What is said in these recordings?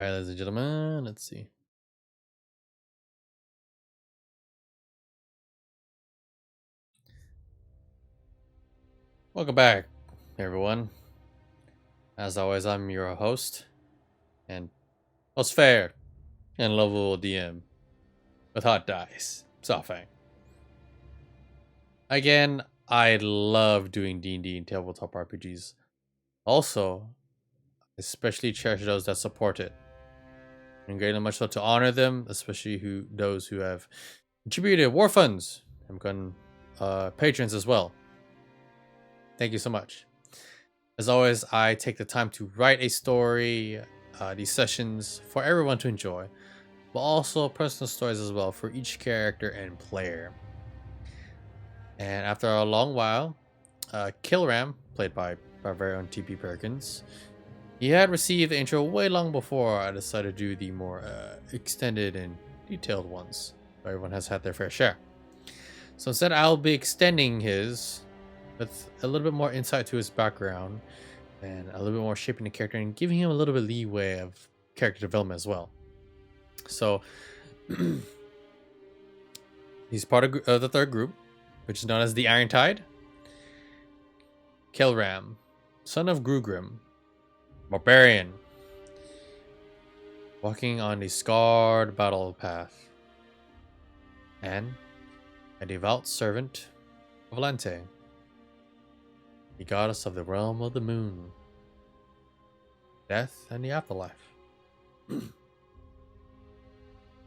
All right, ladies and gentlemen, let's see. Welcome back, everyone. As always, I'm your host and most fair and lovable DM with hot dice, Sawfang. Again, I love doing D&D and tabletop RPGs. Also, especially cherish those that support it. And greatly much so to honor them, especially those who have contributed war funds and become patrons as well. Thank you so much. As always, I take the time to write a story, these sessions for everyone to enjoy, but also personal stories as well for each character and player. And after a long while, Kilram, played by Barbarian TP Perkins, he had received the intro way long before I decided to do the more extended and detailed ones. Everyone has had their fair share. So instead, I'll be extending his with a little bit more insight to his background and a little bit more shaping the character and giving him a little bit of leeway of character development as well. So he's part of the third group, which is known as the Iron Tide. Kilram, son of Grugrim, Barbarian, walking on the scarred battle path, and a devout servant of Elantae, the goddess of the realm of the moon, death, and the afterlife.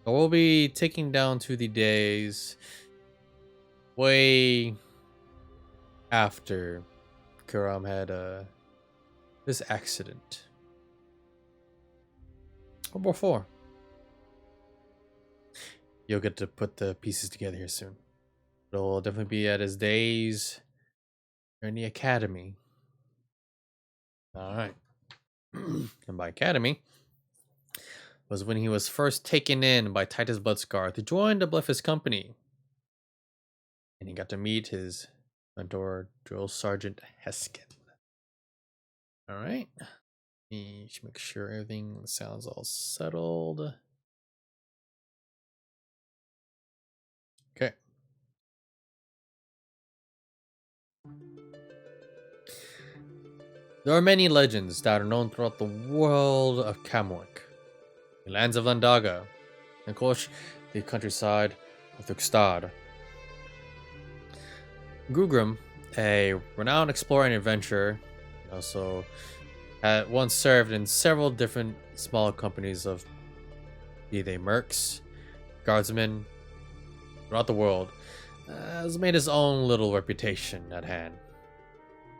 We'll be taking down to the days way after Kilram had this accident. Or before. You'll get to put the pieces together here soon. It'll definitely be at his days in the academy. Alright. And by academy was when he was first taken in by Titus Bloodscar to join the Bleffus company. And he got to meet his mentor, Drill Sergeant Heskin. Alright. Me make sure everything sounds all settled. Okay. There are many legends that are known throughout the world of Kamwick, the lands of Landaga, and of course, the countryside of Thuxtad. Grugrim, a renowned explorer and adventurer, also had once served in several different small companies of be they mercs, guardsmen, throughout the world, has made his own little reputation at hand.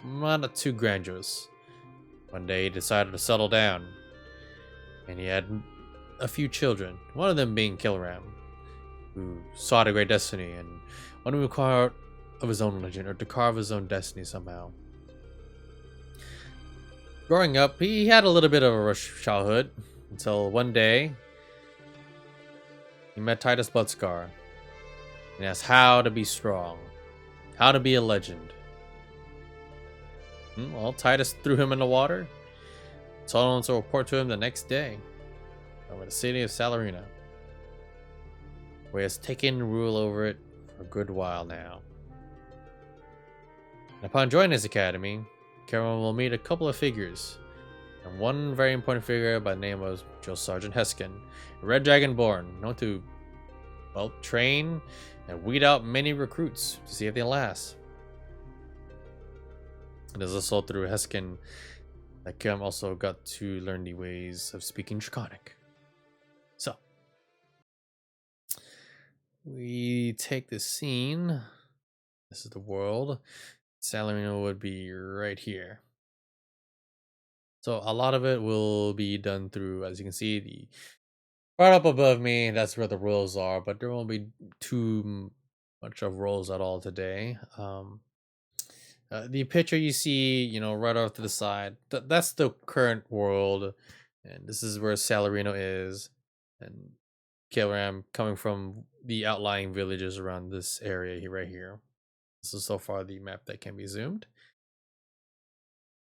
Not too grandiose. One day he decided to settle down, and he had a few children, one of them being Kilram, who sought a great destiny and wanted to carve of his own legend, or to carve his own destiny somehow. Growing up, he had a little bit of a rough childhood, until one day he met Titus Bloodscar and asked how to be strong, how to be a legend. Well, Titus threw him in the water, told him to report to him the next day over the city of Salarina, where he has taken rule over it for a good while now. And upon joining his academy, Kilram will meet a couple of figures, and one very important figure by the name of Drill Sergeant Heskin, a red dragonborn known to, well, train and weed out many recruits to see if they last. It is also through Heskin that Kilram also got to learn the ways of speaking Draconic. So, we take this scene. This is the world. Salarino would be right here. So a lot of it will be done through, as you can see, the right up above me, that's where the rules are, but there won't be too much of rules at all today. The picture you see, right off to the side, that's the current world, and this is where Salarino is, and Kilram coming from the outlying villages around this area right here. This is so far the map that can be zoomed.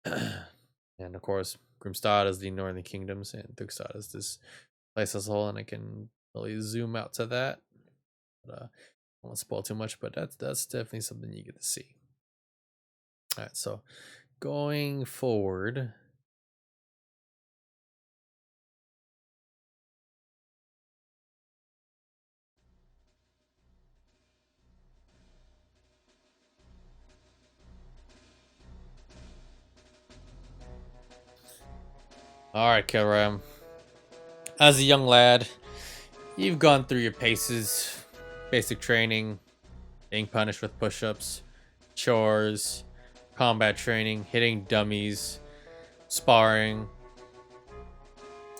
And of course, Grimstad is the Northern Kingdoms, and Thuxtad is this place as a whole, and I can really zoom out to that. But, I won't spoil too much, but that's definitely something you get to see. All right, so going forward. All right, Kilram. As a young lad, you've gone through your paces, basic training, being punished with push-ups, chores, combat training, hitting dummies, sparring.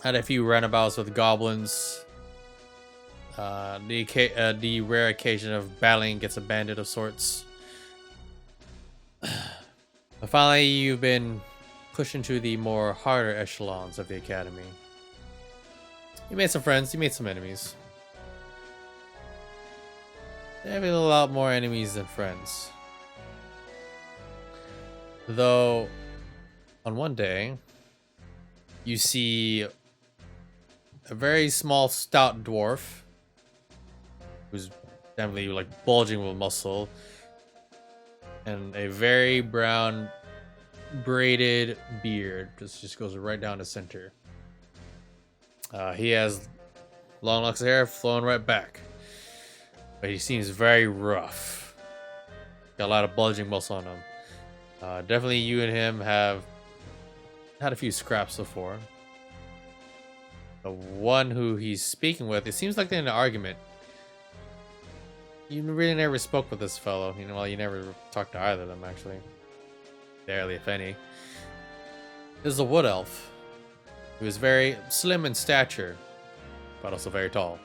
Had a few runabouts with goblins. The rare occasion of battling against a bandit of sorts. But finally, you've been pushed into the more harder echelons of the academy. You made some friends, you made some enemies. There have a lot more enemies than friends. Though, on one day, you see a very small, stout dwarf who's definitely like bulging with muscle, and a very brown, braided beard just goes right down the center. He has long locks of hair flowing right back, but he seems very rough. Got a lot of bulging muscle on him. Definitely you and him have had a few scraps before. The one who he's speaking with, it seems like they're in an argument. You really never spoke with this fellow. You know, well, you never talked to either of them, actually. Barely, if any. This is a wood elf. He was very slim in stature, but also very tall.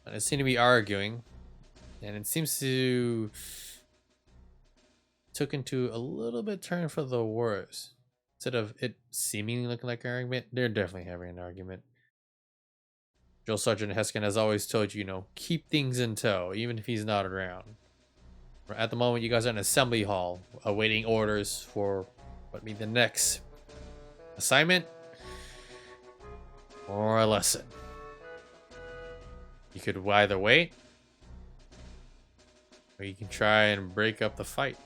And they seem to be arguing, and it seems to took into a little bit turn for the worse. Instead of it seemingly looking like an argument, they're definitely having an argument. Drill Sergeant Heskin has always told you, keep things in tow, even if he's not around. At the moment, you guys are in an assembly hall, awaiting orders for what be the next assignment or a lesson. You could either wait, or you can try and break up the fight.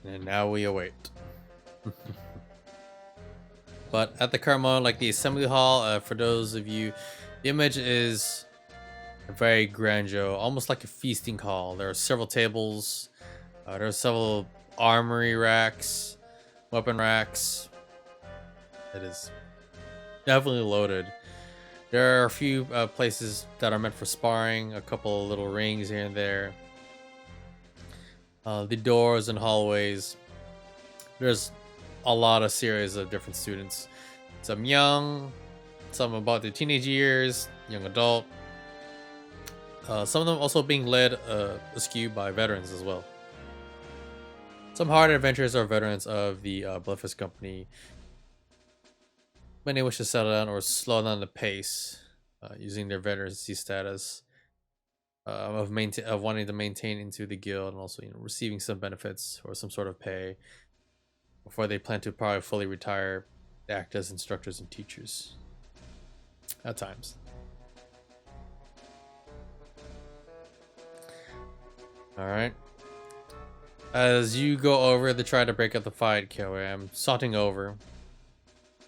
And now we await. But at the current moment, like the assembly hall, for those of you, the image is a very grandeur, almost like a feasting hall. There are several tables. There are several armory racks, weapon racks. It is definitely loaded. There are a few places that are meant for sparring, a couple of little rings here and there. The doors and hallways, there's a lot of series of different students. Some young, some about their teenage years, young adult. Some of them also being led askew by veterans as well. Some hard adventurers are veterans of the Bluffus Company. Many wish to settle down or slow down the pace using their veterancy status. Of wanting to maintain into the guild, and also receiving some benefits or some sort of pay before they plan to probably fully retire, act as instructors and teachers at times. All right. As you go over to try to break up the fight, Kilram, sauntering over,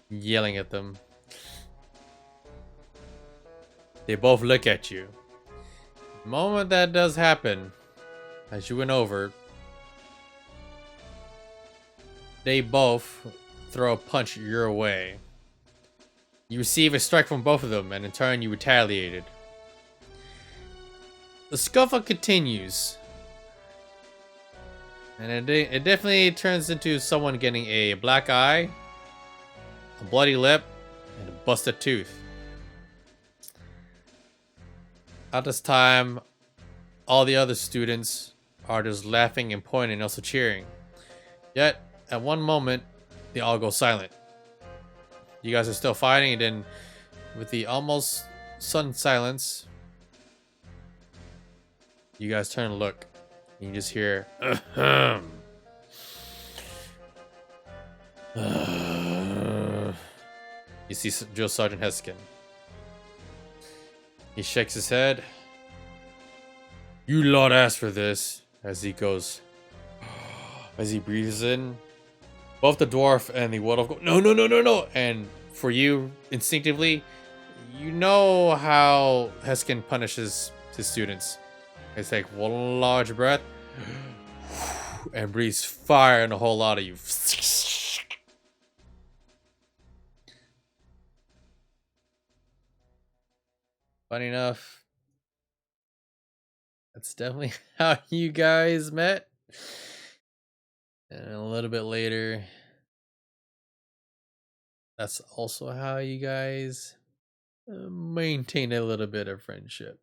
yelling at them. They both look at you. The moment that does happen, as you went over, they both throw a punch your way. You receive a strike from both of them, and in turn you retaliated. the scuffle continues. And it definitely turns into someone getting a black eye, a bloody lip, and a busted tooth. At this time, all the other students are just laughing and pointing and also cheering. Yet, at one moment, they all go silent. You guys are still fighting, and then with the almost sudden silence, you guys turn and look. And you just hear, ahem. You see Drill Sergeant Heskin. He shakes his head. You lot asked for this. As he goes, as he breathes in, both the dwarf and the wood elf go, no, no, no, no, no. And for you, instinctively, you know how Heskin punishes his students. They take one large breath and breathes fire in a whole lot of you. Funny enough, that's definitely how you guys met. And a little bit later, that's also how you guys maintain a little bit of friendship.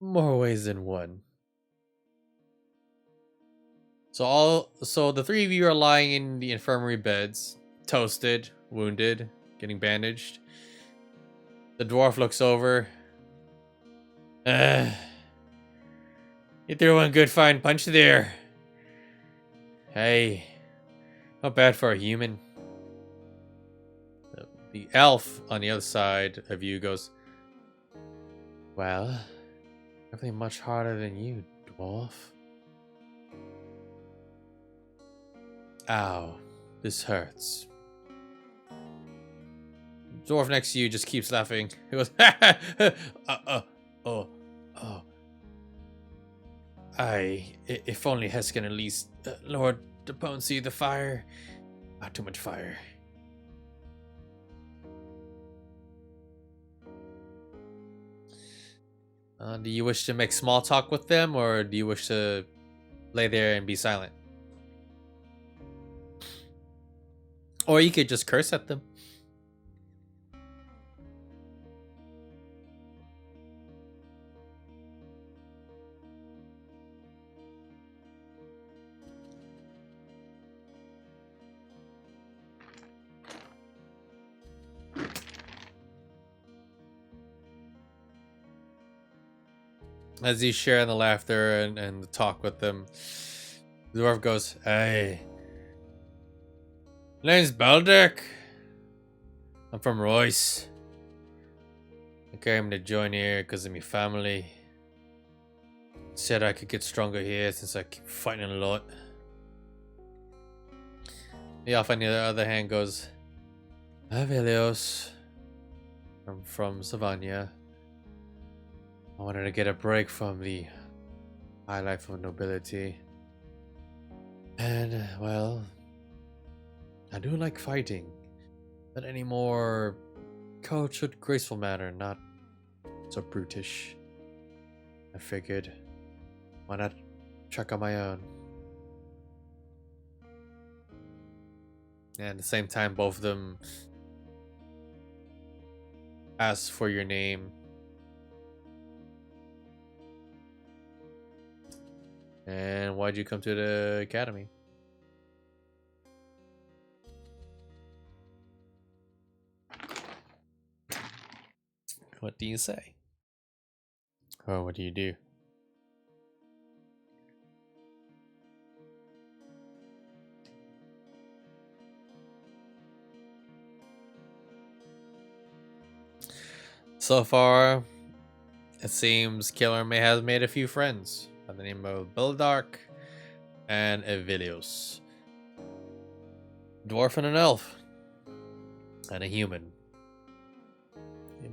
More ways than one. So the three of you are lying in the infirmary beds, toasted, wounded, getting bandaged. The dwarf looks over. You threw one good fine punch there. Hey, not bad for a human. The elf on the other side of you goes, well, definitely much harder than you, dwarf. Ow, this hurts. The dwarf next to you just keeps laughing. He goes, oh. If only Heskin at least lowered the potency of the fire. Not too much fire. Do you wish to make small talk with them, or do you wish to lay there and be silent? Or you could just curse at them. As you share in the laughter and the talk with them, the dwarf goes, hey, my name's Baldic. I'm from Royce. I came to join here because of my family. Said I could get stronger here since I keep fighting a lot. The elf on the other hand goes, Avelios. I'm from Savania. I wanted to get a break from the high life of nobility. And, well, I do like fighting, but any more cultured, graceful manner, not so brutish. I figured, why not check on my own? And at the same time, both of them ask for your name. And why'd you come to the academy? What do you say? Or what do you do? So far, it seems Kilram has made a few friends by the name of Bildark and Evilios. Dwarf and an elf. And a human.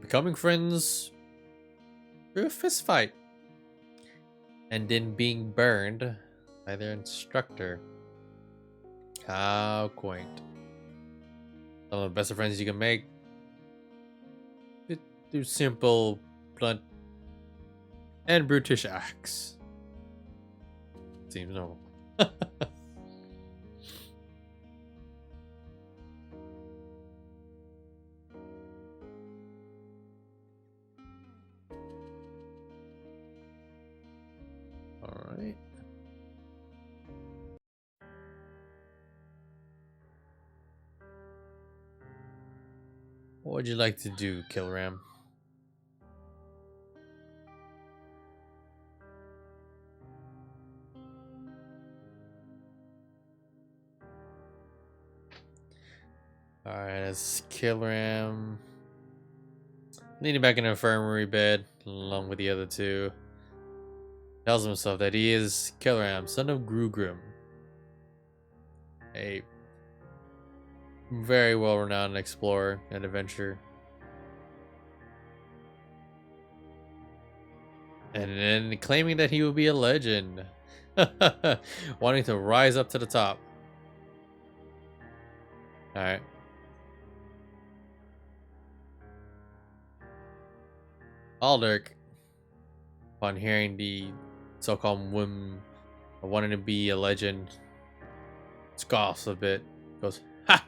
Becoming friends through a fist fight. And then being burned by their instructor. How quaint. Some of the best of friends you can make. Do simple, blunt and brutish axe. Seems normal. Alright. What would you like to do, Kilram? Alright, it's Kilram. Leaning back in an infirmary bed, along with the other two. Tells himself that he is Kilram, son of Grugrim. A very well-renowned explorer and adventurer. And then claiming that he will be a legend. Wanting to rise up to the top. Alright. Aldrich, upon hearing the so-called whim of wanting to be a legend, scoffs a bit. Goes, "Ha!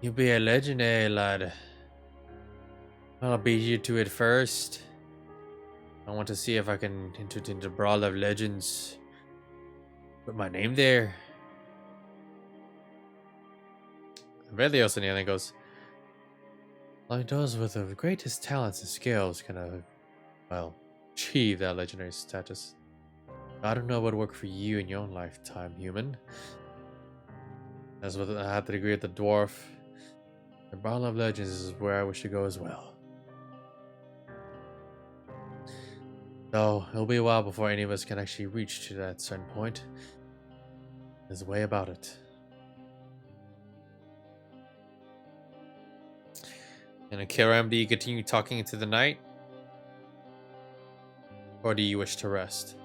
You'll be a legend, eh, lad? I'll beat you to it first. I want to see if I can enter into the Brawl of Legends. Put my name there." Velios on the other hand goes, only those with the greatest talents and skills can, well, achieve that legendary status. I don't know what worked for you in your own lifetime, human. As with I have to agree with the dwarf. The Brawl of Legends is where I wish to go as well. Though it'll be a while before any of us can actually reach to that certain point. There's a way about it. And Kilram, do you continue talking into the night? Or do you wish to rest?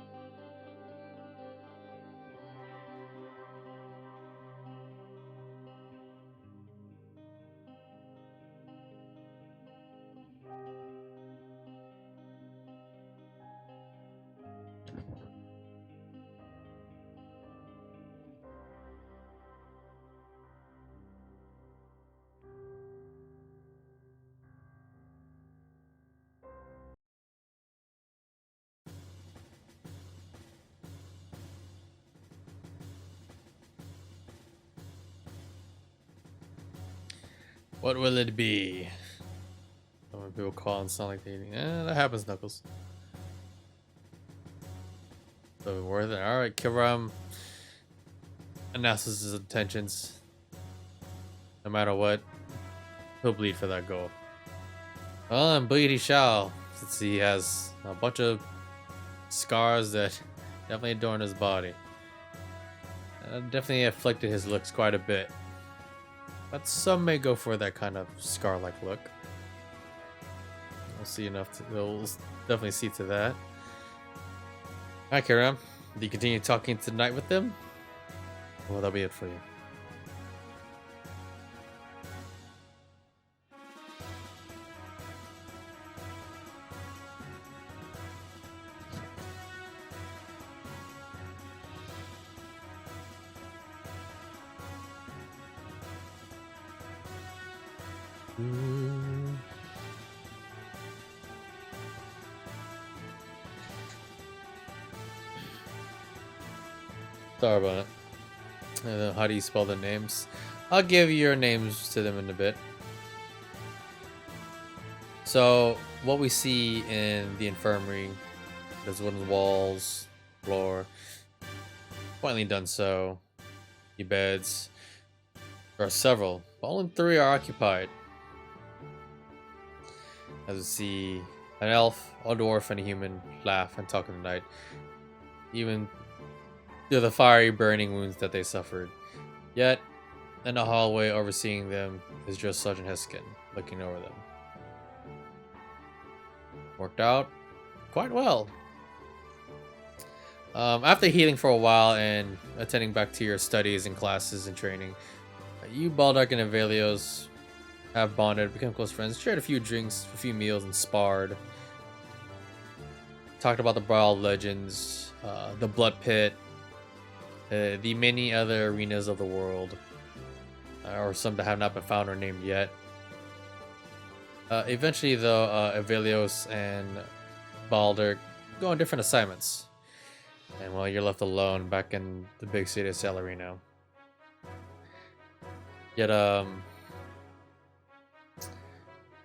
What will it be? Some people call and sound like they eating. That happens, Knuckles. So worth it. Alright, Kilram announces his intentions. No matter what, he'll bleed for that goal. Well, and bleed he shall, since he has a bunch of scars that definitely adorn his body. Definitely afflicted his looks quite a bit. But some may go for that kind of scar-like look. We'll see enough to, we'll definitely see to that. Alright, Kilram. Do you continue talking tonight with them? Well, that'll be it for you. Sorry about it. How do you spell the names? I'll give your names to them in a bit. So, what we see in the infirmary, there's wooden walls, floor, finally done so. The beds. There are several, but only 3 are occupied. As we see an elf, a dwarf, and a human laugh and talk in the night. Even through the fiery burning wounds that they suffered. Yet, in the hallway overseeing them is just Sergeant Heskin, looking over them. Worked out quite well. After healing for a while and attending back to your studies and classes and training, you, Baldark, and Avelios have bonded, become close friends, shared a few drinks, a few meals, and sparred. talked about the Brawl Legends, the Blood Pit, the many other arenas of the world, or some that have not been found or named yet. Eventually, though, Avelios and Balder go on different assignments. And well, you're left alone back in the big city of Salarino. Yet,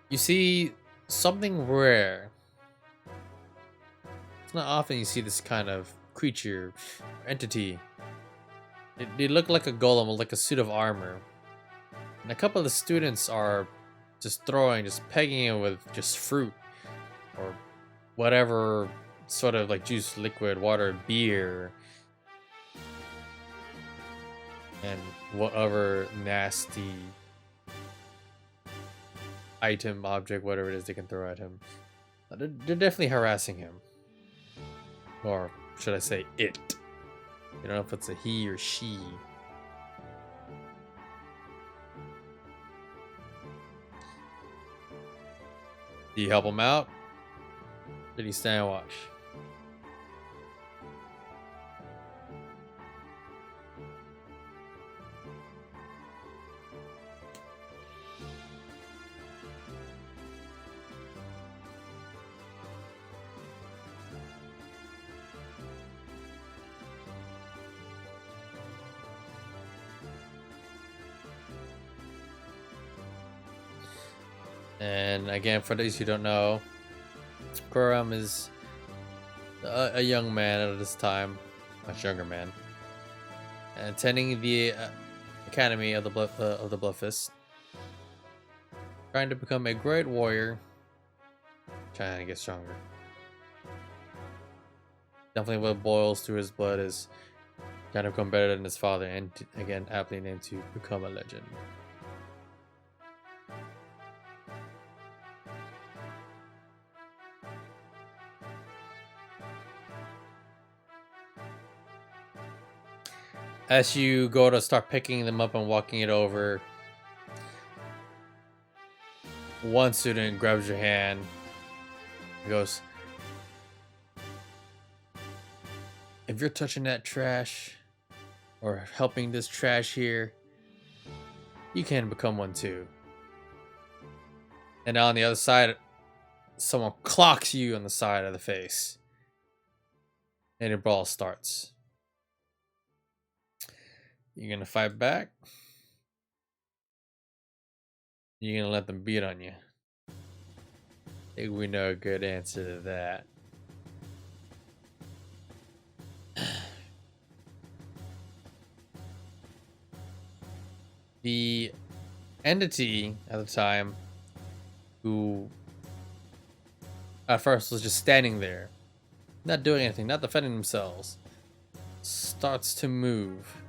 you see something rare. It's not often you see this kind of creature, or entity. They look like a golem with like a suit of armor. And a couple of the students are just pegging it with just fruit or whatever sort of like juice, liquid, water, beer, and whatever nasty item, object, whatever it is they can throw at him. They're definitely harassing him. Or should I say it? You don't know if it's a he or she. Do you help him out? Did he stand and watch? And again, for those who don't know, Kilram is a young man at this time, much younger man, attending the academy of the Bluffist, trying to become a great warrior, trying to get stronger. Definitely what boils through his blood is trying to become better than his father, and again, aptly named to become a legend. As you go to start picking them up and walking it over, one student grabs your hand and goes, "If you're touching that trash or helping this trash here, you can become one too." And on the other side, someone clocks you on the side of the face, and a brawl starts. You gonna fight back? You gonna let them beat on you? I think we know a good answer to that. The entity at the time, who at first was just standing there, not doing anything, not defending themselves, starts to move.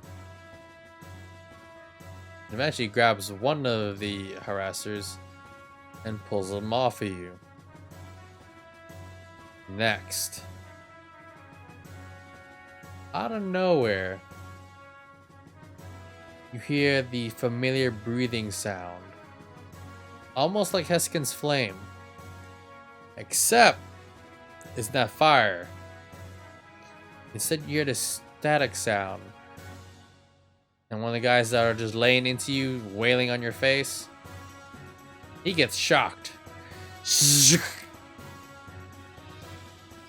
Eventually grabs one of the harassers and pulls them off of you. Next, out of nowhere, you hear the familiar breathing sound, almost like Heskin's flame, except it's not fire. Instead, you hear this static sound. And one of the guys that are just laying into you, wailing on your face, he gets shocked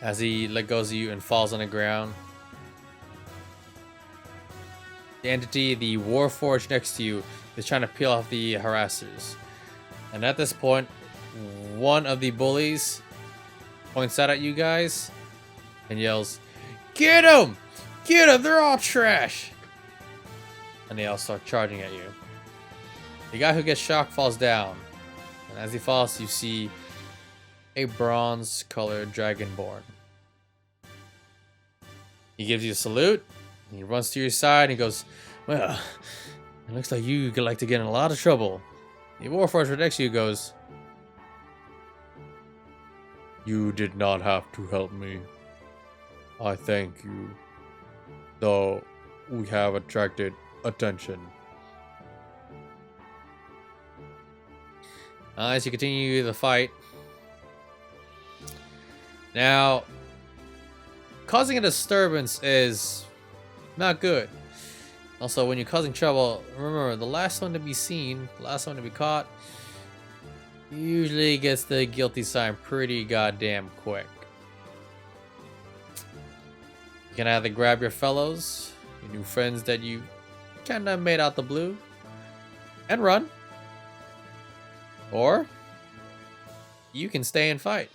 as he let go of you and falls on the ground. The entity, the Warforged next to you, is trying to peel off the harassers. And at this point, one of the bullies points out at you guys and yells, "Get him! Get him! They're all trash!" And they all start charging at you. The guy who gets shocked falls down. And as he falls, you see a bronze-colored dragonborn. He gives you a salute. He runs to your side and he goes, "Well, it looks like you could like to get in a lot of trouble." The Warforged next to you goes, "You did not have to help me. I thank you. Though we have attracted attention." As you continue the fight, now causing a disturbance is not good. Also, when you're causing trouble, remember, the last one to be seen, the last one to be caught, usually gets the guilty sign pretty goddamn quick. You can either grab your fellows, your new friends that you kinda made out the blue, and run. Or you can stay and fight.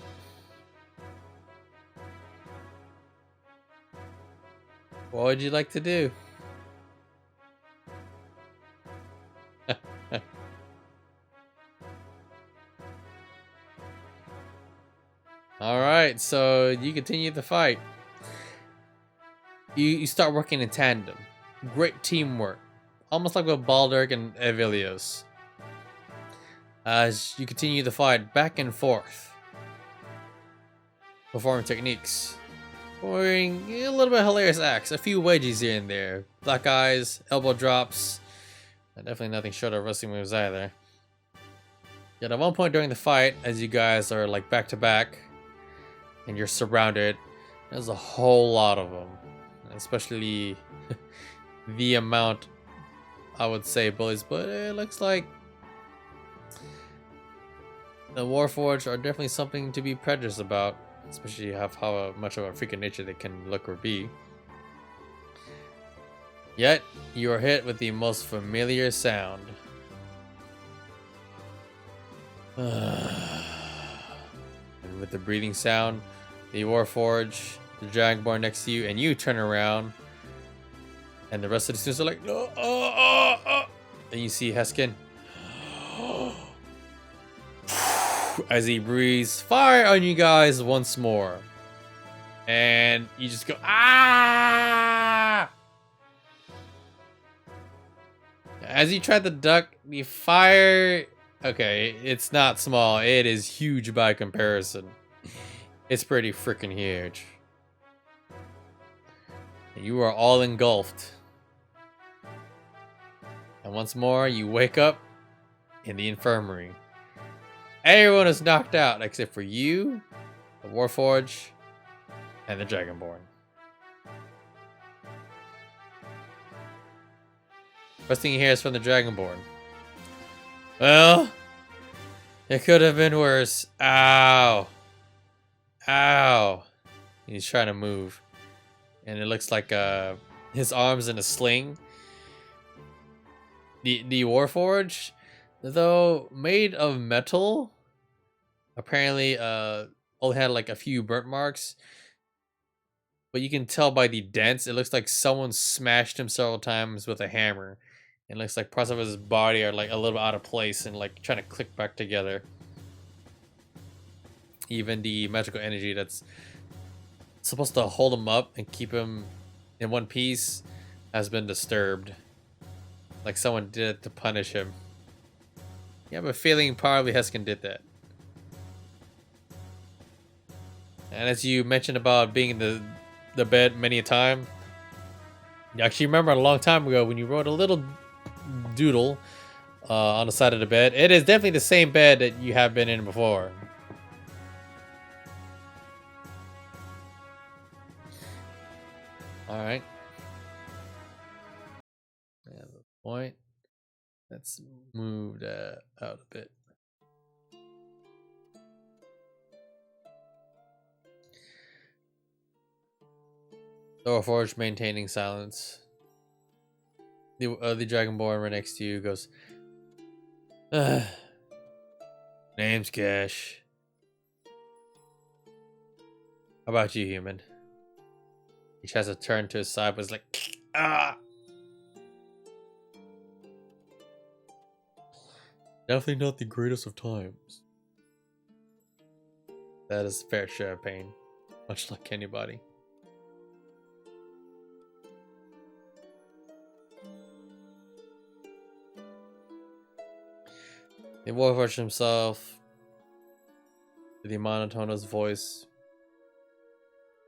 What would you like to do? Alright, so you continue the fight. You start working in tandem. Great teamwork. Almost like with Baldurk and Evilios. As you continue the fight back and forth. Performing techniques. Performing a little bit of hilarious acts. A few wedgies here and there. Black eyes, elbow drops. And definitely nothing short of wrestling moves either. Yet at one point during the fight, as you guys are like back to back, and you're surrounded, there's a whole lot of them. Especially the amount, I would say, bullies, but it looks like the Warforged are definitely something to be prejudiced about, especially how much of a freaking nature they can look or be. Yet, you are hit with the most familiar sound. And with the breathing sound, the Warforged, the Dragonborn next to you, and you turn around, and the rest of the students are like, no, and you see Heskin as he breathes fire on you guys once more, and you just go ah. As you try to duck, the fire, okay, it's not small, it is huge by comparison. It's pretty freaking huge. You are all engulfed. And once more, you wake up in the infirmary. Everyone is knocked out except for you, the Warforged, and the Dragonborn. First thing you hear is from the Dragonborn. Well, it could have been worse. Ow. Ow. He's trying to move. And it looks like his arm's in a sling. The Warforged, though made of metal, apparently only had like a few burnt marks. But you can tell by the dents, it looks like someone smashed him several times with a hammer. It looks like parts of his body are like a little out of place and like trying to click back together. Even the magical energy that's supposed to hold him up and keep him in one piece has been disturbed. Like someone did it to punish him. Yeah, I have a feeling probably Heskin did that. And as you mentioned about being in the bed many a time, you actually remember a long time ago when you wrote a little doodle on the side of the bed. It is definitely the same bed that you have been in before. Alright. Yeah, the point. Let's move that out a bit. Thorforge maintaining silence. The Dragonborn right next to you goes, name's Cash. How about you, human? He tries to turn to his side, but it's like, ah! Definitely not the greatest of times. That is a fair share of pain, much like anybody. The Warforged himself, with the monotonous voice,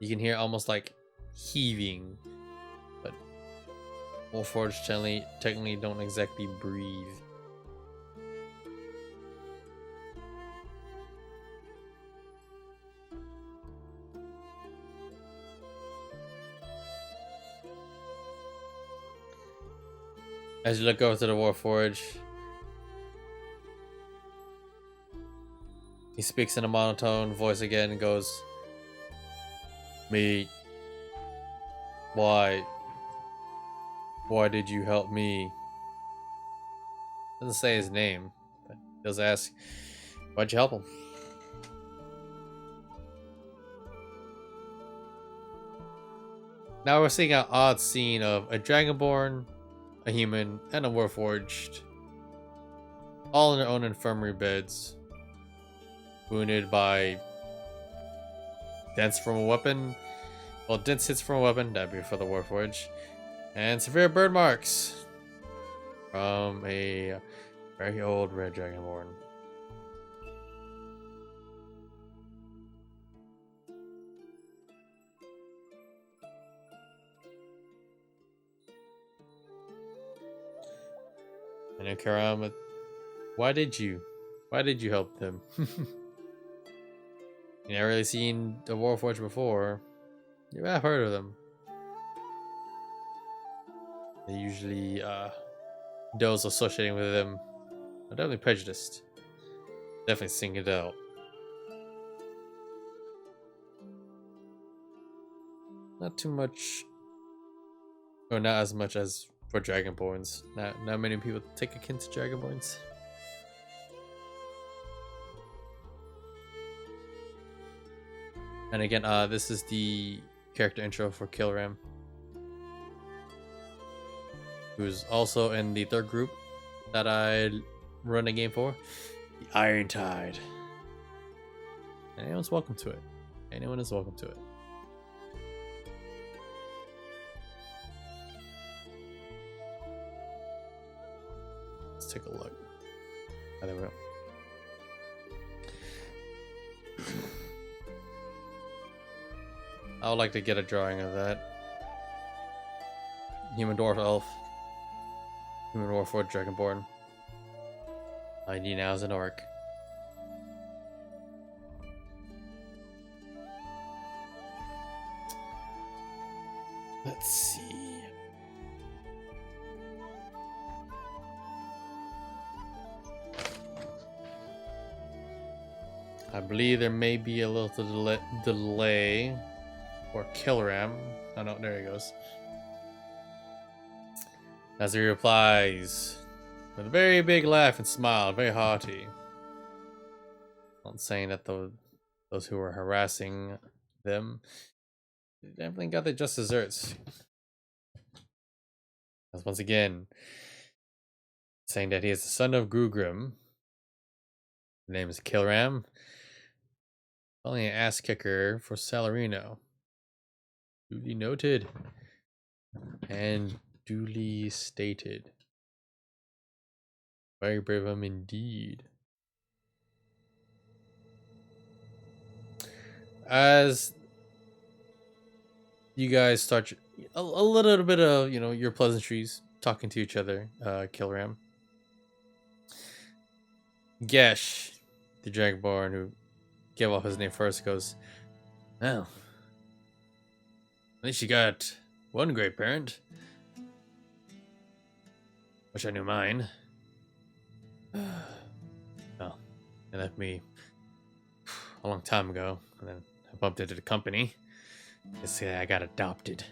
you can hear almost like heaving, but Warforged technically don't exactly breathe. As you look over to the Warforge, he speaks in a monotone voice again and goes, "Me, why did you help me?" Doesn't say his name, but does ask, "Why'd you help him?" Now we're seeing an odd scene of a Dragonborn, a human, and a Warforged, all in their own infirmary beds, wounded by dents from a weapon. Well, dents hits from a weapon, that'd be for the Warforged, and severe burn marks from a very old red Dragonborn. And then Kilram, why did you help them? You never really seen the Warforged before. You might have heard of them. They usually, those associating with them are definitely prejudiced. Definitely singled out. Not too much, or not as much as for Dragonborns. Not many people take a kin to Dragonborns. And again, this is the character intro for Kilram, who's also in the third group that I run a game for, the Iron Tide. Anyone's welcome to it. Anyone is welcome to it. Let's take a look. Oh, there we go. I would like to get a drawing of that. Human dwarf elf. Human Warforged Dragonborn. ID now is an orc. Let's see. I believe there may be a little delay for Kilram. Oh no, there he goes. As he replies with a very big laugh and smile, very hearty. Not saying that those who were harassing them definitely got their just desserts. As once again, saying that he is the son of Grugrim. His name is Kilram. Only an ass kicker for Salarino. Duly noted. And duly stated. Very brave of him indeed. As you guys start a little bit of, your pleasantries, talking to each other, Kilram. Gesh, the Dragonborn who gave off his name first, goes, "Well, at least you got one great parent. Wish I knew mine. Well, they left me a long time ago, and then I bumped into the company. They say I got adopted."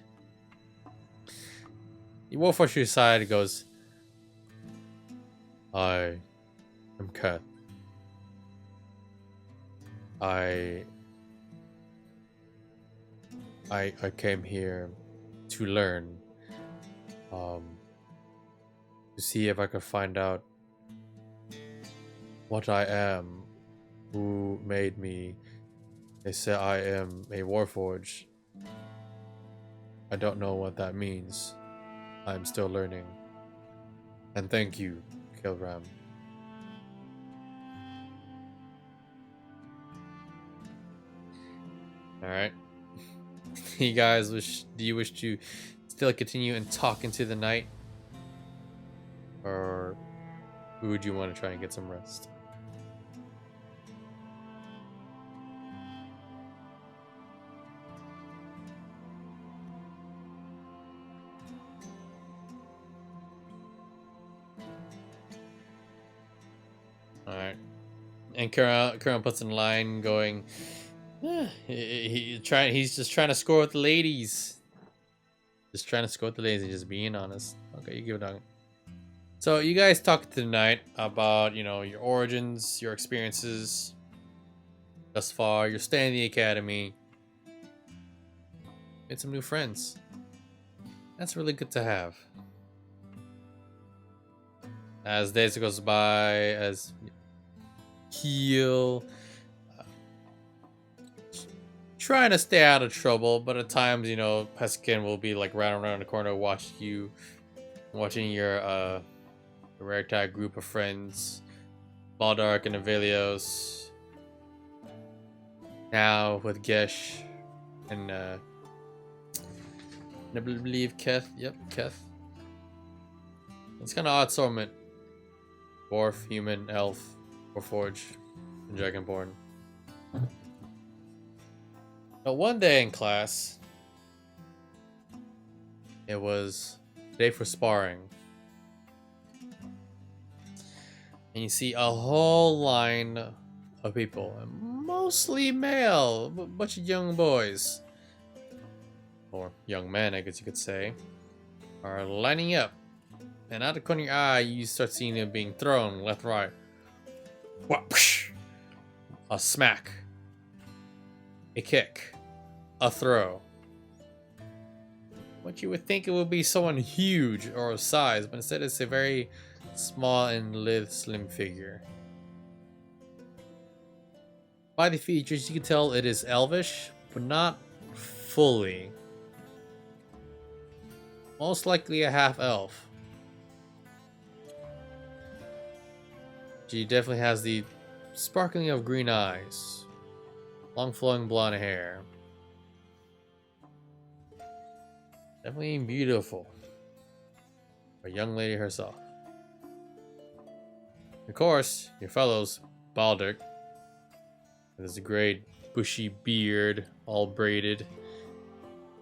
The Warforged side goes, "I am Kat. I came here to learn, to see if I could find out what I am, who made me. They say I am a Warforged. I don't know what that means. I'm still learning. And thank you, Kilram." Alright. You guys do you wish to still continue and talk into the night? Or would you want to try and get some rest? All right. And Kilram puts in line, going, he's just trying to score with the ladies. Just trying to score with the ladies and just being honest. Okay, you give it on. So you guys talked tonight about, your origins, your experiences thus far. You're staying in the academy. Made some new friends. That's really good to have. As days goes by, as heal, trying to stay out of trouble, but at times, Peskin will be like right around the corner watching your ragtag group of friends, Baldark and Avelios. Now with Gesh and I believe Keth. Yep, Keth. It's kind of odd assortment. Dwarf, human, elf, Warforged, and Dragonborn. But one day in class, it was day for sparring. And you see a whole line of people, mostly male, a bunch of young boys, or young men, I guess you could say, are lining up. And out of the corner of your eye, you start seeing them being thrown left, right. Whoosh! A smack, a kick, a throw. What you would think it would be someone huge or of size, but instead it's a very small and lithe, slim figure. By the features, you can tell it is elvish, but not fully. Most likely a half elf. She definitely has the sparkling of green eyes, long flowing blonde hair. Definitely beautiful. A young lady herself. Of course, your fellows, Baldark. There's a great bushy beard, all braided.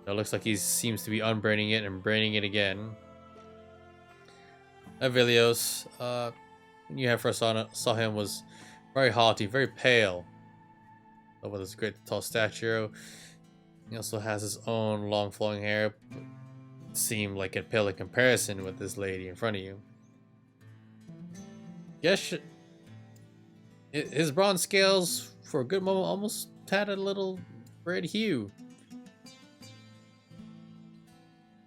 It looks like he seems to be unbraiding it and braiding it again. Avelios, when you first saw him, was very haughty, very pale. But with his great tall stature, he also has his own long flowing hair. Seemed like it pale in comparison with this lady in front of you. Yes, his bronze scales for a good moment almost had a little red hue.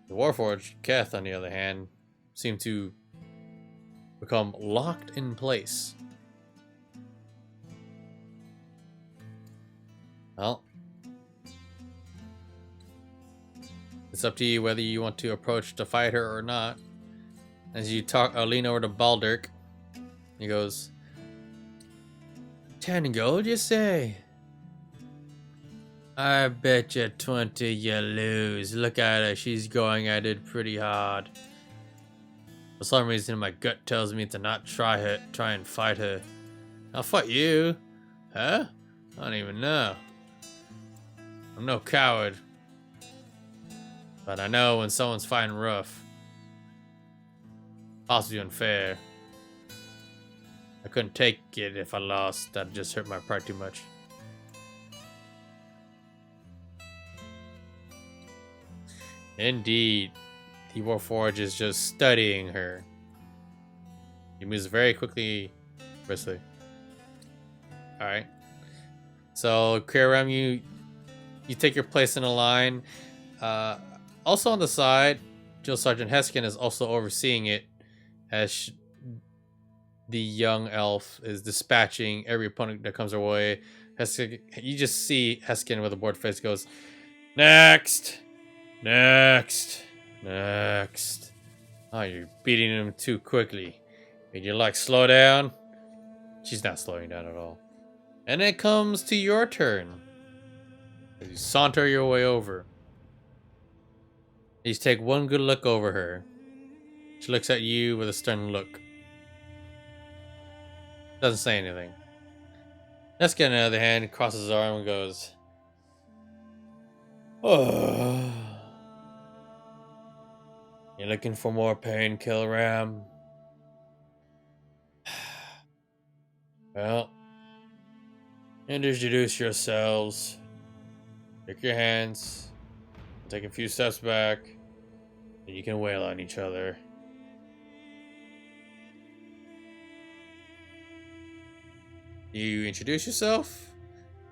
The Warforged, Keth, on the other hand, seemed to become locked in place. Well, it's up to you whether you want to approach to fight her or not. As you lean over to Baldark, he goes, 10 gold, you say? I bet you 20 you lose. Look at her, she's going at it pretty hard. For some reason, my gut tells me to not try and fight her. I'll fight you. Huh? I don't even know. I'm no coward. But I know when someone's fighting rough. Possibly unfair. I couldn't take it if I lost. That'd just hurt my pride too much. Indeed. The Warforged is just studying her. He moves very quickly, briskly. Alright. So, Kilram, you take your place in the line. Also on the side, Jill Sergeant Heskin is also overseeing it as the young elf is dispatching every opponent that comes her way. Heskin, you just see Heskin with a bored face goes, next, next, next. Oh, you're beating him too quickly. Would you like slow down? She's not slowing down at all. And it comes to your turn. You saunter your way over. You just take one good look over her. She looks at you with a stern look. Doesn't say anything. Neska, on the other hand, crosses his arm and goes, oh. You're looking for more pain, Kilram? Well, introduce yourselves. Pick your hands. Take a few steps back. And you can wail on each other. Do you introduce yourself?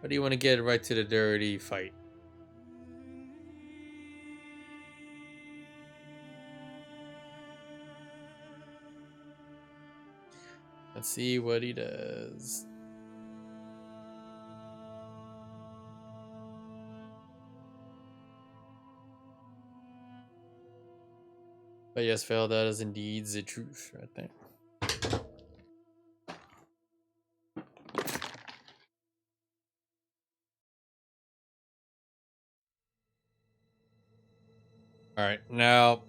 Or do you want to get right to the dirty fight? Let's see what he does. But yes, fail, that is indeed the truth right there. Alright, now,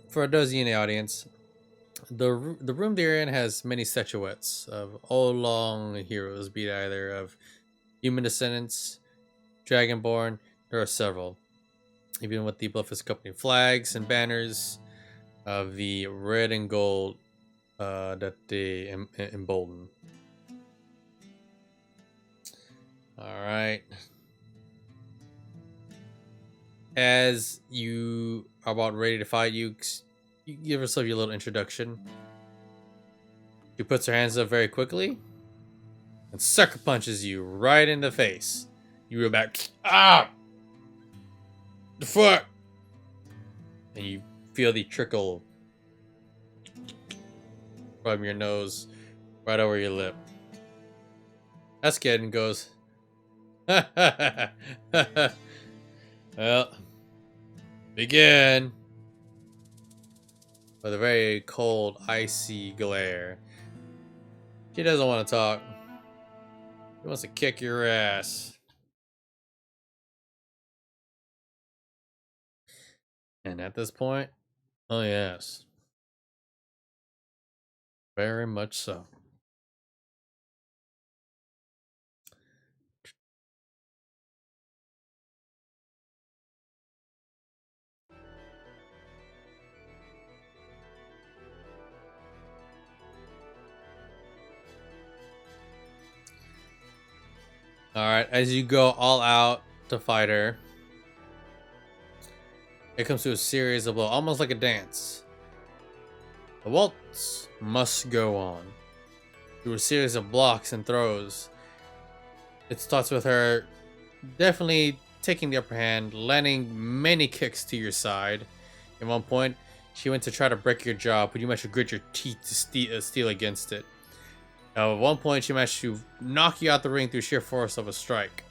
for those in the audience, the room they're in has many statuettes of long heroes, be it either of human descendants, dragonborn, there are several. Even with the Bluffus Company flags and banners of the red and gold that they embolden. Alright. As you are about ready to fight, you give yourself your little introduction. She puts her hands up very quickly and sucker punches you right in the face. You reel back. Ah! The fuck? And you feel the trickle from your nose right over your lip. Eskedin goes, well, begin. With a very cold, icy glare. She doesn't want to talk. She wants to kick your ass. And at this point, oh yes. Very much so. Alright, as you go all out to fight her, it comes to a series of blows, almost like a dance. The waltz must go on through a series of blocks and throws. It starts with her definitely taking the upper hand, landing many kicks to your side. At one point, she went to try to break your jaw, but you managed to grit your teeth to steal against it. Now, at one point, she managed to knock you out the ring through sheer force of a strike,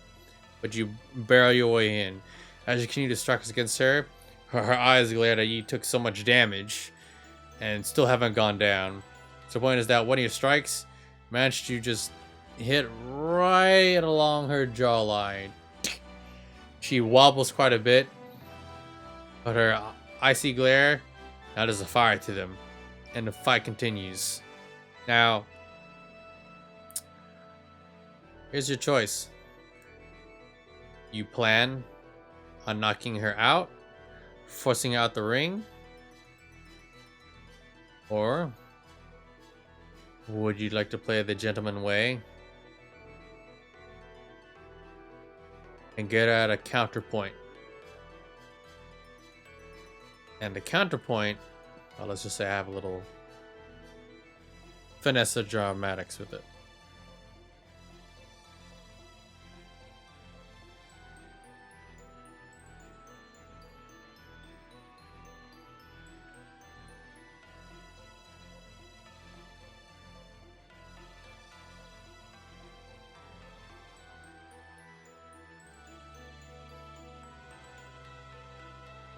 but you barrel your way in. As you continue to strike against her, her eyes glared at you, took so much damage, and still haven't gone down. So the point is that one of your strikes managed to just hit right along her jawline. She wobbles quite a bit, but her icy glare now does a fire to them, and the fight continues. Now, here's your choice. You plan on knocking her out, forcing her out the ring, or would you like to play the gentleman way and get at a counterpoint? And the counterpoint, well, let's just say I have a little finesse of dramatics with it.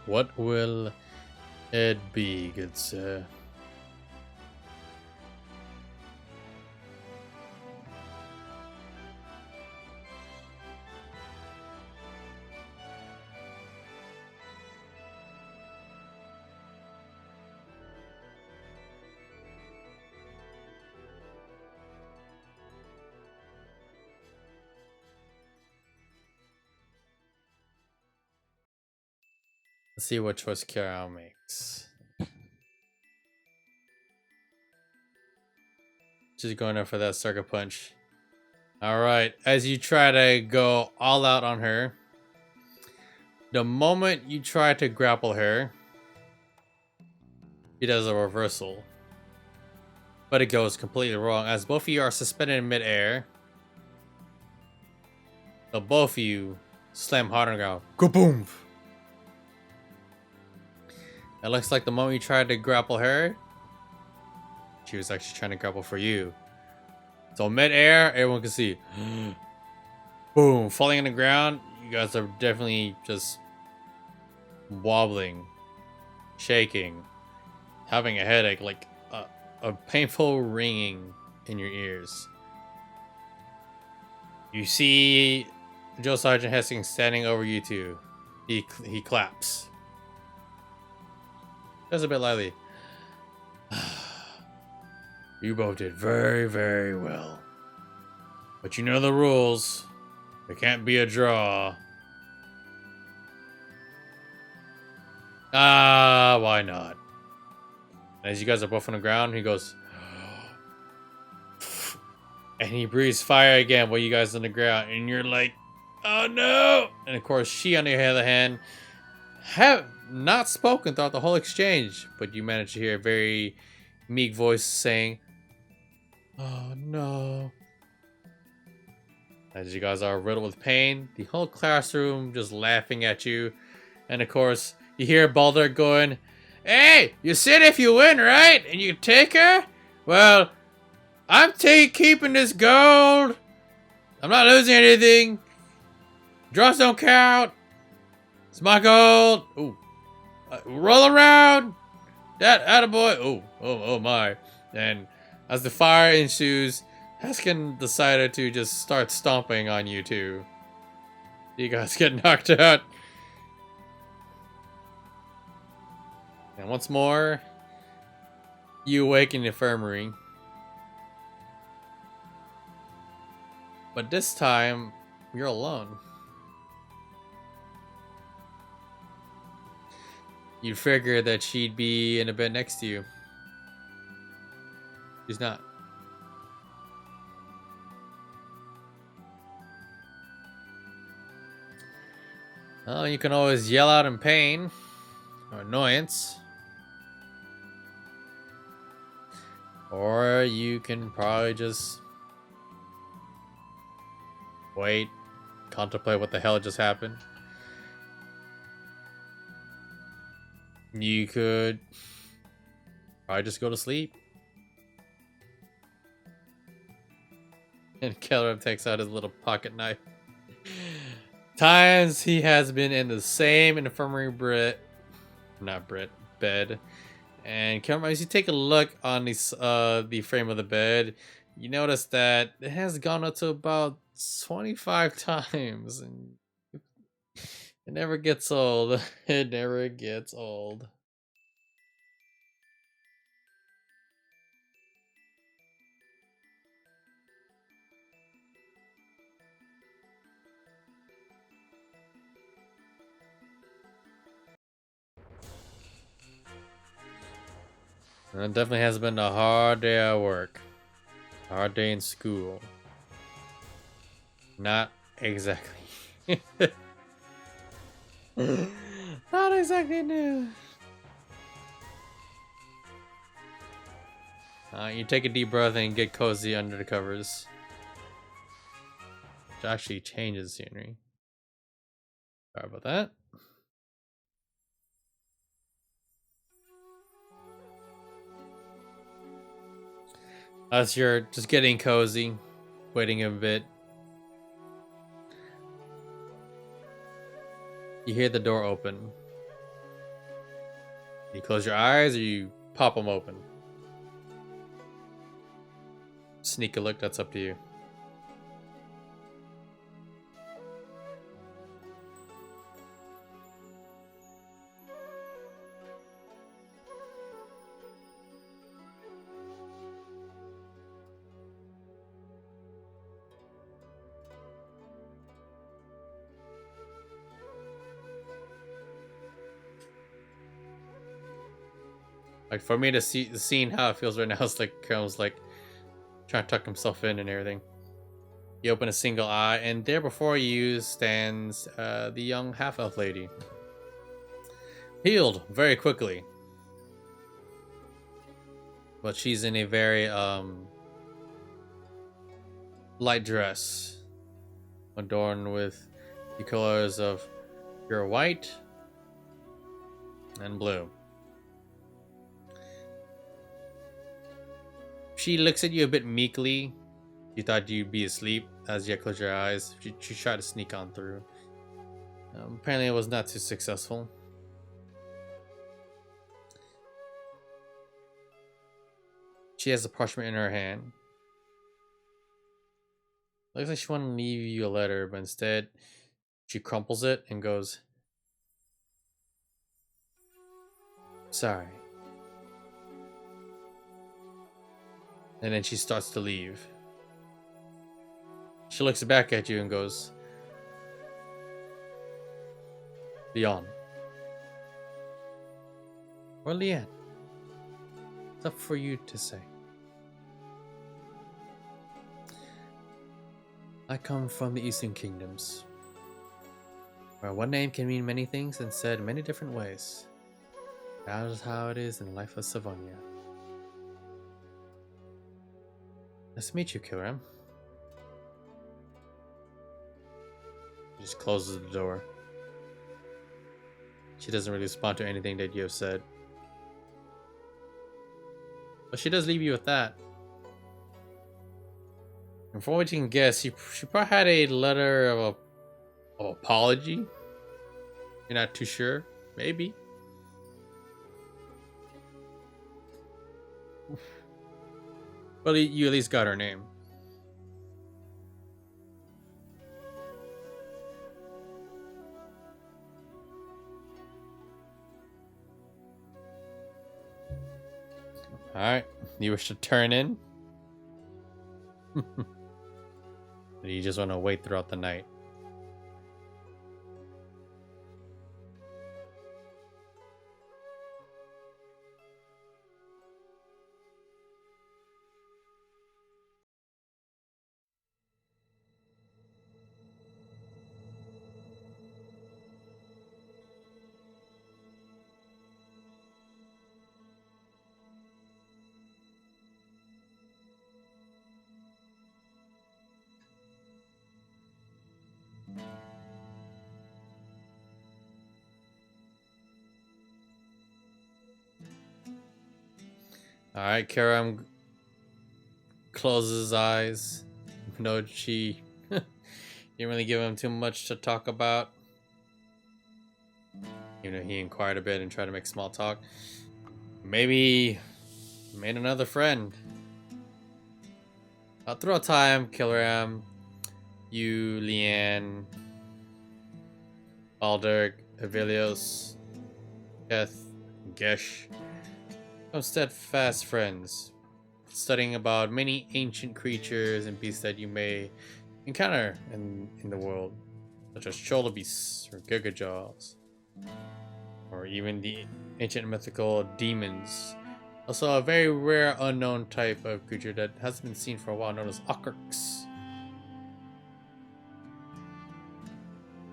What will it be, good sir? Let's see what choice Kilram makes. She's going up for that sucker punch. Alright, as you try to go all out on her, the moment you try to grapple her, she does a reversal. But it goes completely wrong, as both of you are suspended in midair. So both of you slam hard on the ground. Kaboom! It looks like the moment you tried to grapple her, she was actually trying to grapple for you. So mid-air, everyone can see. Boom! Falling on the ground, you guys are definitely just wobbling, shaking, having a headache, like a painful ringing in your ears. You see Joe Sergeant Hessing standing over you two. He claps. Just a bit lightly. You both did very, very well. But you know the rules. It can't be a draw. Ah, why not? As you guys are both on the ground, he goes... And he breathes fire again while you guys are on the ground. And you're like, oh no! And of course, she, on the other hand, have not spoken throughout the whole exchange. But you manage to hear a very meek voice saying, oh no. As you guys are riddled with pain, the whole classroom just laughing at you. And of course, you hear Baldur going, hey, you said if you win, right? And you take her? Well, I'm keeping this gold. I'm not losing anything. Draws don't count. It's my gold. Ooh. Roll around. That attaboy. Oh my. And as the fire ensues, Heskin decided to just start stomping on you two. You guys get knocked out. And once more, you awake in the infirmary. But this time, you're alone. You'd figure that she'd be in a bed next to you. She's not. Well, you can always yell out in pain or annoyance. Or you can probably just wait, contemplate what the hell just happened. You could probably just go to sleep. And Kilram takes out his little pocket knife. Times he has been in the same infirmary bed. And Kilram, as you take a look on the frame of the bed, you notice that it has gone up to about 25 times. And it never gets old. It never gets old. And it definitely has been a hard day at work. A hard day in school. Not exactly. Not exactly new. You take a deep breath and get cozy under the covers. Which actually changes the scenery. Sorry about that. As you're just getting cozy, waiting a bit, you hear the door open. You close your eyes or you pop them open. Sneak a look, that's up to you. Like for me to see seeing how it feels right now, it's like Carol's like trying to tuck himself in and everything. You open a single eye, and there before you stands the young half-elf lady. Healed very quickly. But she's in a very light dress, adorned with the colors of pure white and blue. She looks at you a bit meekly. You thought you'd be asleep as you close your eyes. She tried to sneak on through. Apparently, it was not too successful. She has a parchment in her hand. Looks like she wanted to leave you a letter, but instead, she crumples it and goes, "Sorry." And then she starts to leave. She looks back at you and goes, "Leon." Or Leanne. It's up for you to say. I come from the Eastern Kingdoms, where one name can mean many things and said many different ways. That is how it is in the life of Savonia. Nice to meet you, Kilram. She just closes the door. She doesn't really respond to anything that you have said. But she does leave you with that. And from what you can guess, she probably had a letter of apology. You're not too sure. Maybe. Well, you at least got her name. Alright. You wish to turn in? Or you just want to wait throughout the night? Alright, Karam closes his eyes. No, she didn't really give him too much to talk about. You know, he inquired a bit and tried to make small talk. Maybe made another friend. Throughout time, Kilram, you, Leanne, Alder, Avilios, Keth, Gesh, become steadfast friends, studying about many ancient creatures and beasts that you may encounter in the world, such as shoulder beasts or gigajaws, or even the ancient mythical demons. Also, a very rare unknown type of creature that hasn't been seen for a while, known as Okrix.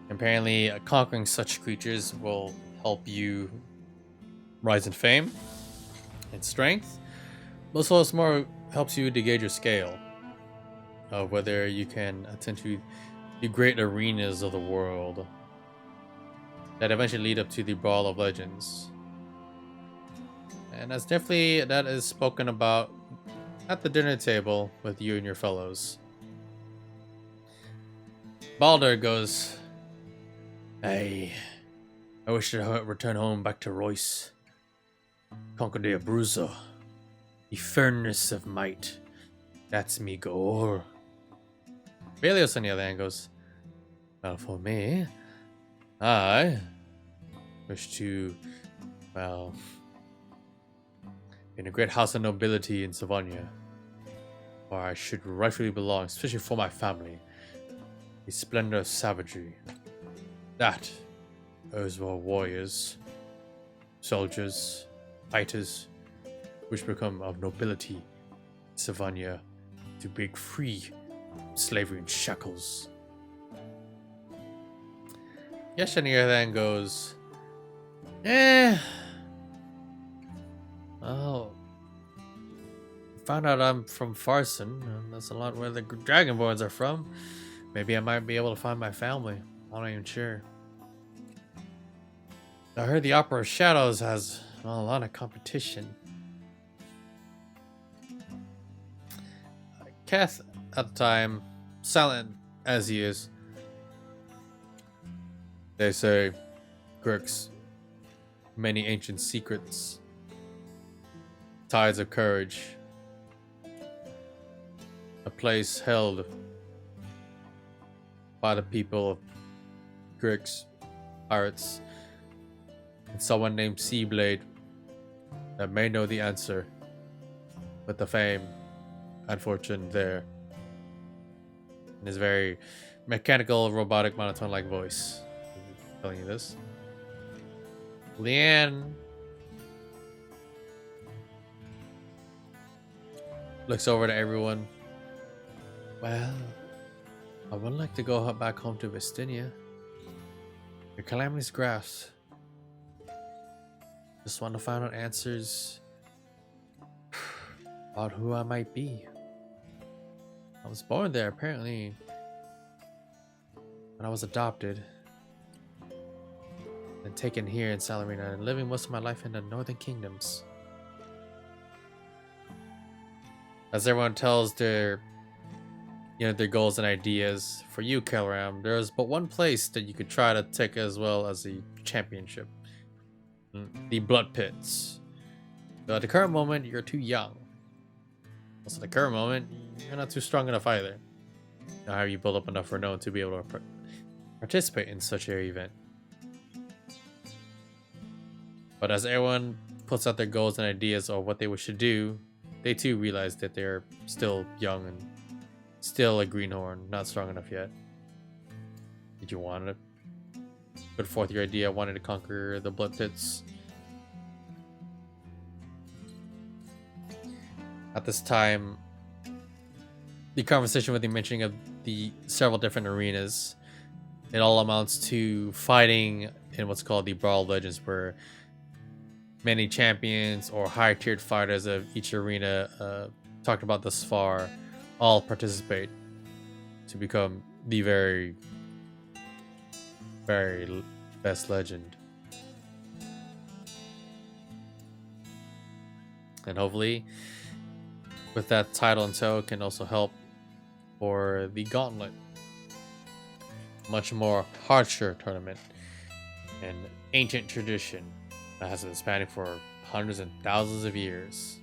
Apparently, conquering such creatures will help you rise in fame and strength. Also, it's more helps you to gauge your scale of whether you can attend to the great arenas of the world that eventually lead up to the Brawl of Legends. And that is spoken about at the dinner table with you and your fellows. Balder goes, I wish to return home back to Royce. Conquer the Abruzzo. The furnace of might. That's me goal. Velios on the other hand goes, well, for me, I wish to, well, in a great house of nobility in Savonia, where I should rightfully belong, especially for my family. The splendor of savagery. That, those were warriors, soldiers, fighters, which become of nobility in Savonia to break free slavery and shackles. Yashanir then goes, oh, found out I'm from Farson, and that's a lot where the Dragonborns are from. Maybe I might be able to find my family. I'm not even sure. I heard the Opera of Shadows has a lot of competition. Keth, at the time, silent as he is, they say, Grix, many ancient secrets, tides of courage, a place held by the people of Grix, pirates, and someone named Seablade that may know the answer, with the fame and fortune there. In his very mechanical, robotic, monotone-like voice. I'm telling you this. Leanne looks over to everyone. Well, I would like to go back home to Vistinia. Your calamity's grass. Just want to find out answers about who I might be. I was born there, apparently, when I was adopted and taken here in Salarina and living most of my life in the Northern Kingdoms. As everyone tells their goals and ideas, for you, Kilram, there's but one place that you could try to take as well as the championship. The Blood Pits. So at the current moment, you're too young. Also, at the current moment, you're not too strong enough either. Now, how you build up enough renown to be able to participate in such an event. But as everyone puts out their goals and ideas of what they wish to do, they too realize that they're still young and still a greenhorn, not strong enough yet. Did you want to put forth your idea, wanted to conquer the Blood Pits? At this time, the conversation with the mentioning of the several different arenas, it all amounts to fighting in what's called the Brawl Legends, where many champions or high-tiered fighters of each arena talked about thus far all participate to become the very, very best legend. And hopefully, with that title and so, can also help for the Gauntlet. Much more harsher tournament. An ancient tradition that has been spanning for hundreds and thousands of years.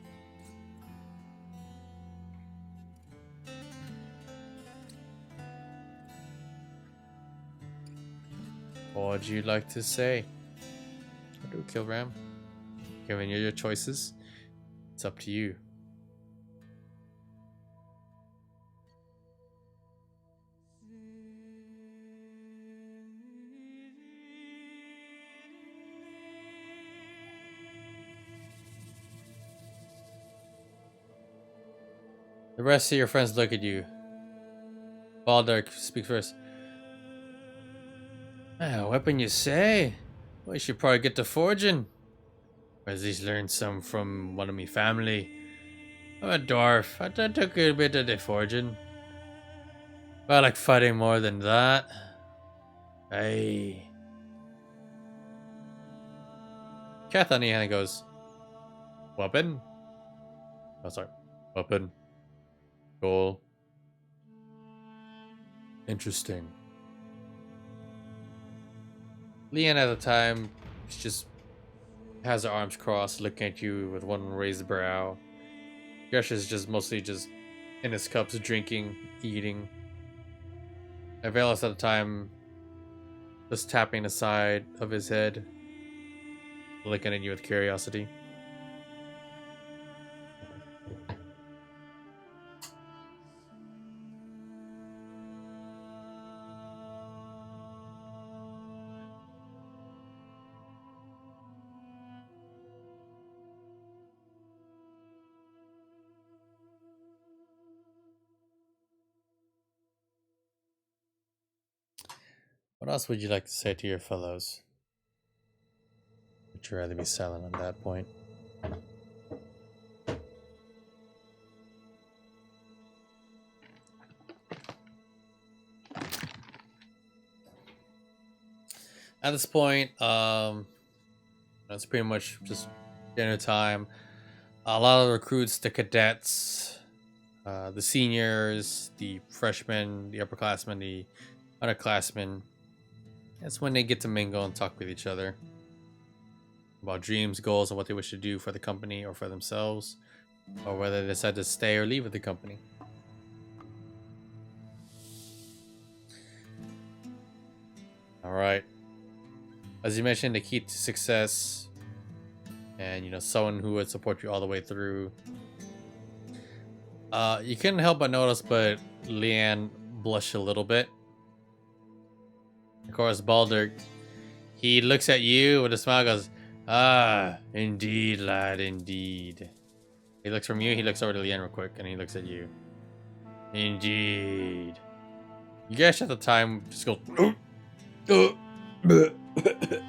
What would you like to say? I do, Kilram. Given your choices, it's up to you. The rest of your friends look at you. Baldark speaks first. A weapon you say? Well, you should probably get to forging. Or at least learn some from one of me family. I'm a dwarf. I took a bit of the forging. But I like fighting more than that. Aye. Kath on the hand goes, weapon? Oh, sorry. Weapon. Goal. Interesting. Leanne at the time, she just has her arms crossed, looking at you with one raised brow. Gresh is just mostly just in his cups, drinking, eating. Avelis at the time, just tapping the side of his head, looking at you with curiosity. What else would you like to say to your fellows? Would you rather be silent on that point? At this point, it's pretty much just dinner time. A lot of the recruits, the cadets, the seniors, the freshmen, the upperclassmen, the underclassmen. That's when they get to mingle and talk with each other about dreams, goals, and what they wish to do for the company or for themselves, or whether they decide to stay or leave with the company. All right. As you mentioned, the key to success, and someone who would support you all the way through. You couldn't help but notice, but Leanne blushed a little bit. Of course, Baldur, he looks at you with a smile, goes, "Ah, indeed, lad, indeed." He looks from you, he looks over to Leanne real quick, and he looks at you. Indeed. You guys at the time just go.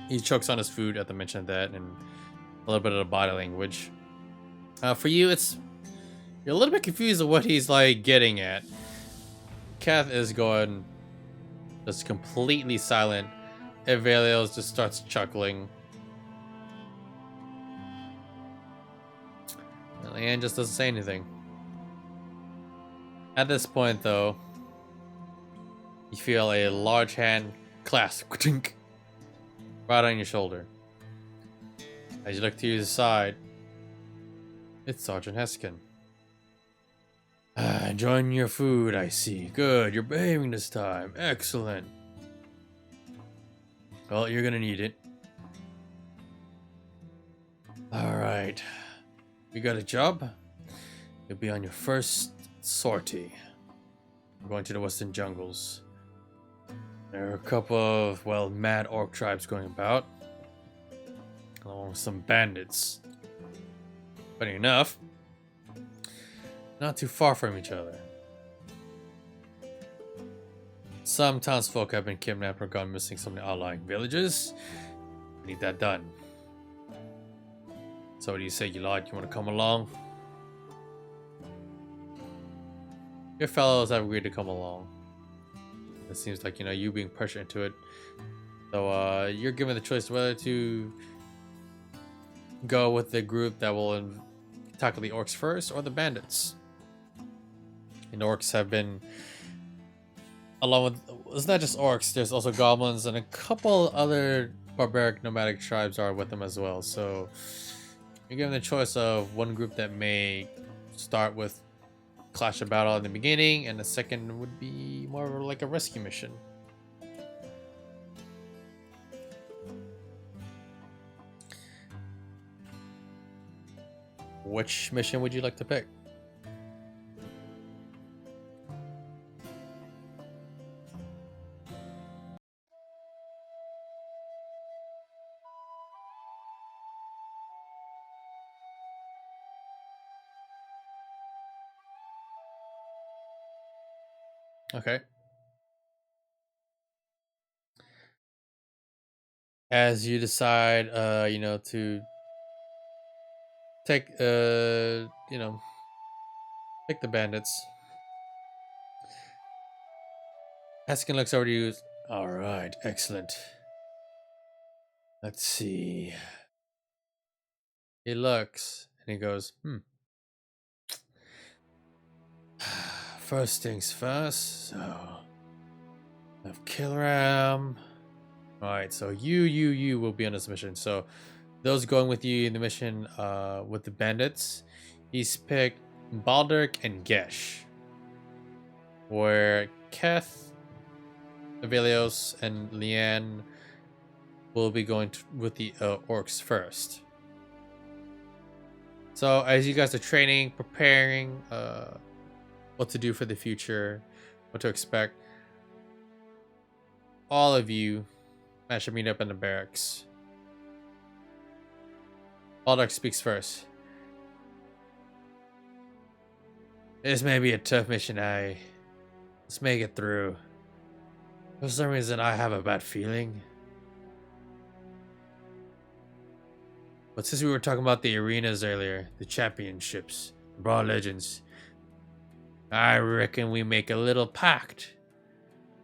He chokes on his food at the mention of that, and a little bit of the body language. For you, you're a little bit confused of what he's like getting at. Kath is going just completely silent. Evelios just starts chuckling. And Leanne just doesn't say anything. At this point, though, you feel a large hand clasp right on your shoulder. As you look to your side, it's Sergeant Heskin. Enjoying your food, I see. Good, you're behaving this time. Excellent. Well, you're gonna need it. Alright. You got a job? You'll be on your first sortie. We're going to the western jungles. There are a couple of, mad orc tribes going about, along with some bandits. Funny enough, not too far from each other. Some townsfolk have been kidnapped or gone missing from the outlying villages. We need that done. So what do you say, you lot? You want to come along? Your fellows have agreed to come along. It seems like, you being pressured into it. So, you're given the choice whether to go with the group that will tackle the orcs first or the bandits. And orcs have been, along with, it's not just orcs, there's also goblins and a couple other barbaric nomadic tribes are with them as well. So, you're given the choice of one group that may start with clash of battle in the beginning, and the second would be more like a rescue mission. Which mission would you like to pick? Okay. As you decide, to take, pick the bandits. Heskin looks over to you. All right, excellent. Let's see. He looks and he goes, First things first. So, I have Kilram. Alright, so you will be on this mission. So, those going with you in the mission with the bandits, he's picked Baldur and Gesh. Where Keth, Evelios, and Leanne will be going with the orcs first. So, as you guys are training, preparing, what to do for the future, what to expect, all of you should meet up in the barracks. Baldur speaks first. This may be a tough mission, let's make it through. For some reason, I have a bad feeling. But since we were talking about the arenas earlier, the championships, the Brawl Legends, I reckon we make a little pact.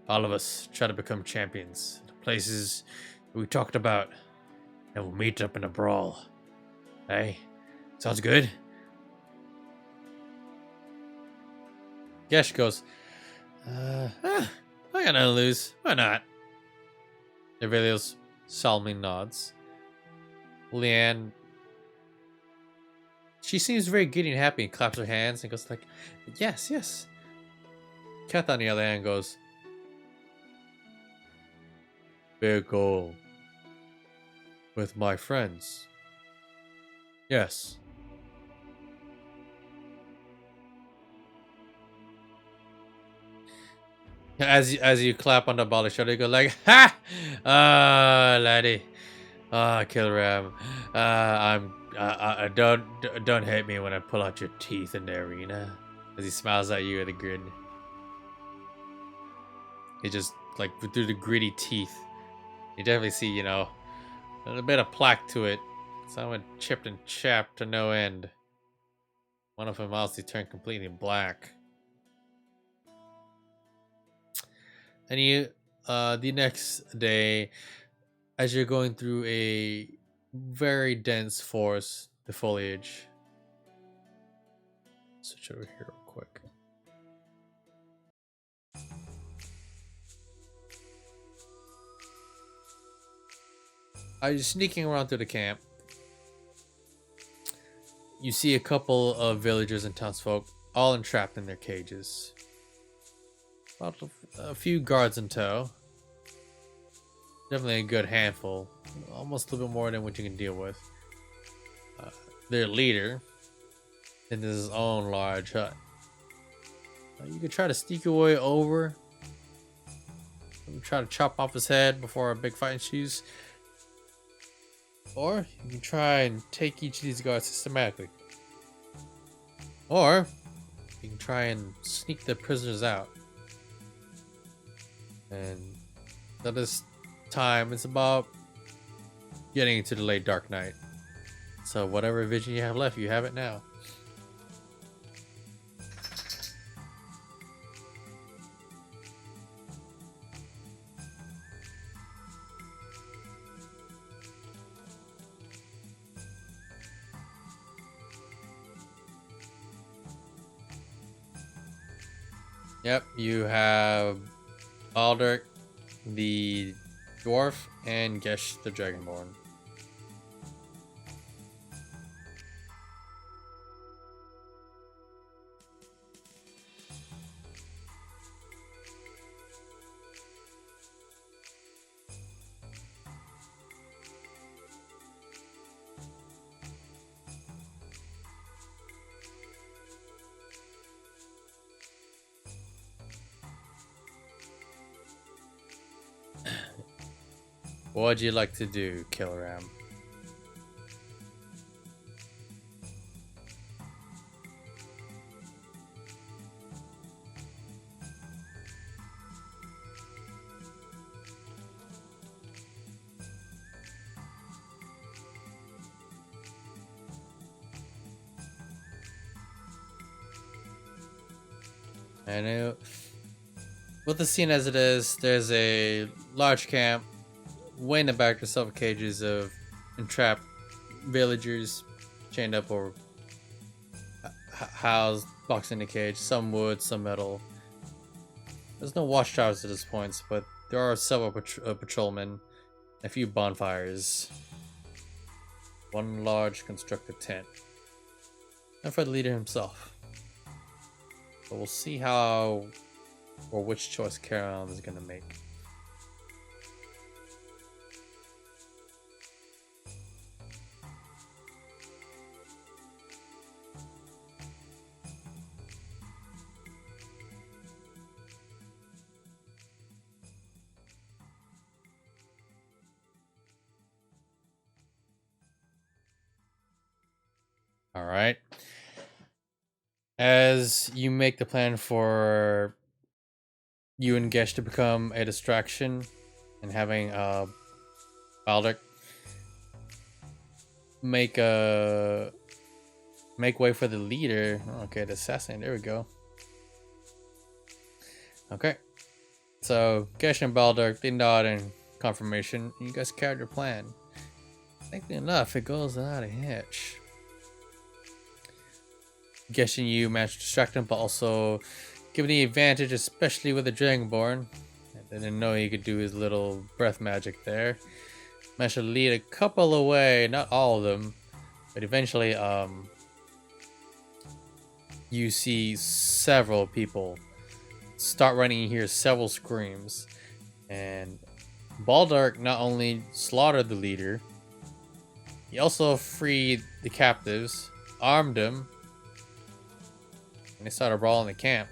All of us try to become champions. The places we talked about, and we'll meet up in a brawl. Hey, sounds good? Gesh goes, I got nothing to lose. Why not? Aurelius solemnly nods. Leanne, she seems very giddy and happy and claps her hands and goes like, yes, yes. Kath on the other hand goes, big goal. With my friends. Yes. As you clap on the ball shoulder, you go like, ha! Laddie. Kilram. Don't hit me when I pull out your teeth in the arena. As he smiles at you with a grin. He just, like, through the gritty teeth. You definitely see, you know, a little bit of plaque to it. Someone chipped and chapped to no end. One of them also turned completely black. And you, the next day, as you're going through a very dense forest, the foliage. Switch over here real quick. As you're sneaking around through the camp, you see a couple of villagers and townsfolk all entrapped in their cages. About a few guards in tow. Definitely a good handful. Almost a little bit more than what you can deal with. Their leader in his own large hut. You could try to sneak your way over. Try to chop off his head before a big fight ensues. Or you can try and take each of these guards systematically. Or you can try and sneak the prisoners out. And at this time, it's about getting into the late dark night. So whatever vision you have left, you have it now. Yep, you have Aldrich, the dwarf, and Gesh, the dragonborn. What would you like to do, Kilram? I know. With the scene as it is, there's a large camp. Way in the back, there's several cages of entrapped villagers chained up or housed, boxed in the cage. Some wood, some metal. There's no watchtowers at this point, but there are several patrolmen, a few bonfires, one large constructed tent, and for the leader himself. But we'll see how or which choice Caroline is going to make. All right. As you make the plan for you and Gesh to become a distraction and having Baldur make way for the leader. Okay, the assassin. There we go. Okay, so Gesh and Baldur, they nod in confirmation. You guys carried your plan. Thankfully enough, it goes without a hitch. Gesh and you managed to distract him, but also give him the advantage, especially with the Dragonborn. I didn't know he could do his little breath magic there. Managed to lead a couple away, not all of them, but eventually, you see several people start running. You hear several screams, and Baldur not only slaughtered the leader, he also freed the captives, armed them, and they started brawling the camp.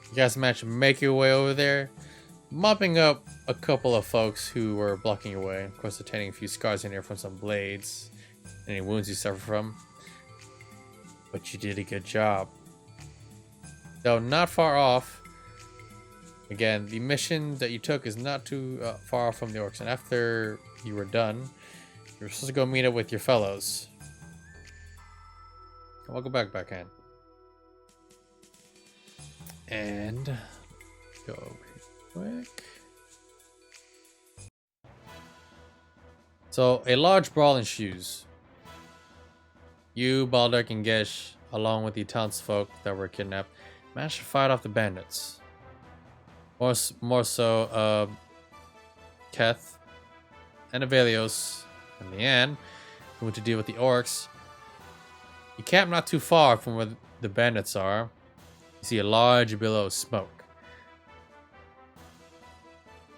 You guys managed to make your way over there, mopping up a couple of folks who were blocking your way. Of course, attaining a few scars in there from some blades, any wounds you suffer from. But you did a good job. Though not far off. Again, the mission that you took is not too far off from the orcs. And after you were done, you were supposed to go meet up with your fellows. I'll go back backhand. And go over here quick. So a large brawl ensues. You, Baldur, and Gesh, along with the townsfolk that were kidnapped, managed to fight off the bandits. More so, Keth and Avelios and Leanne, who went to deal with the orcs. You camp not too far from where the bandits are. You see a large billow of smoke.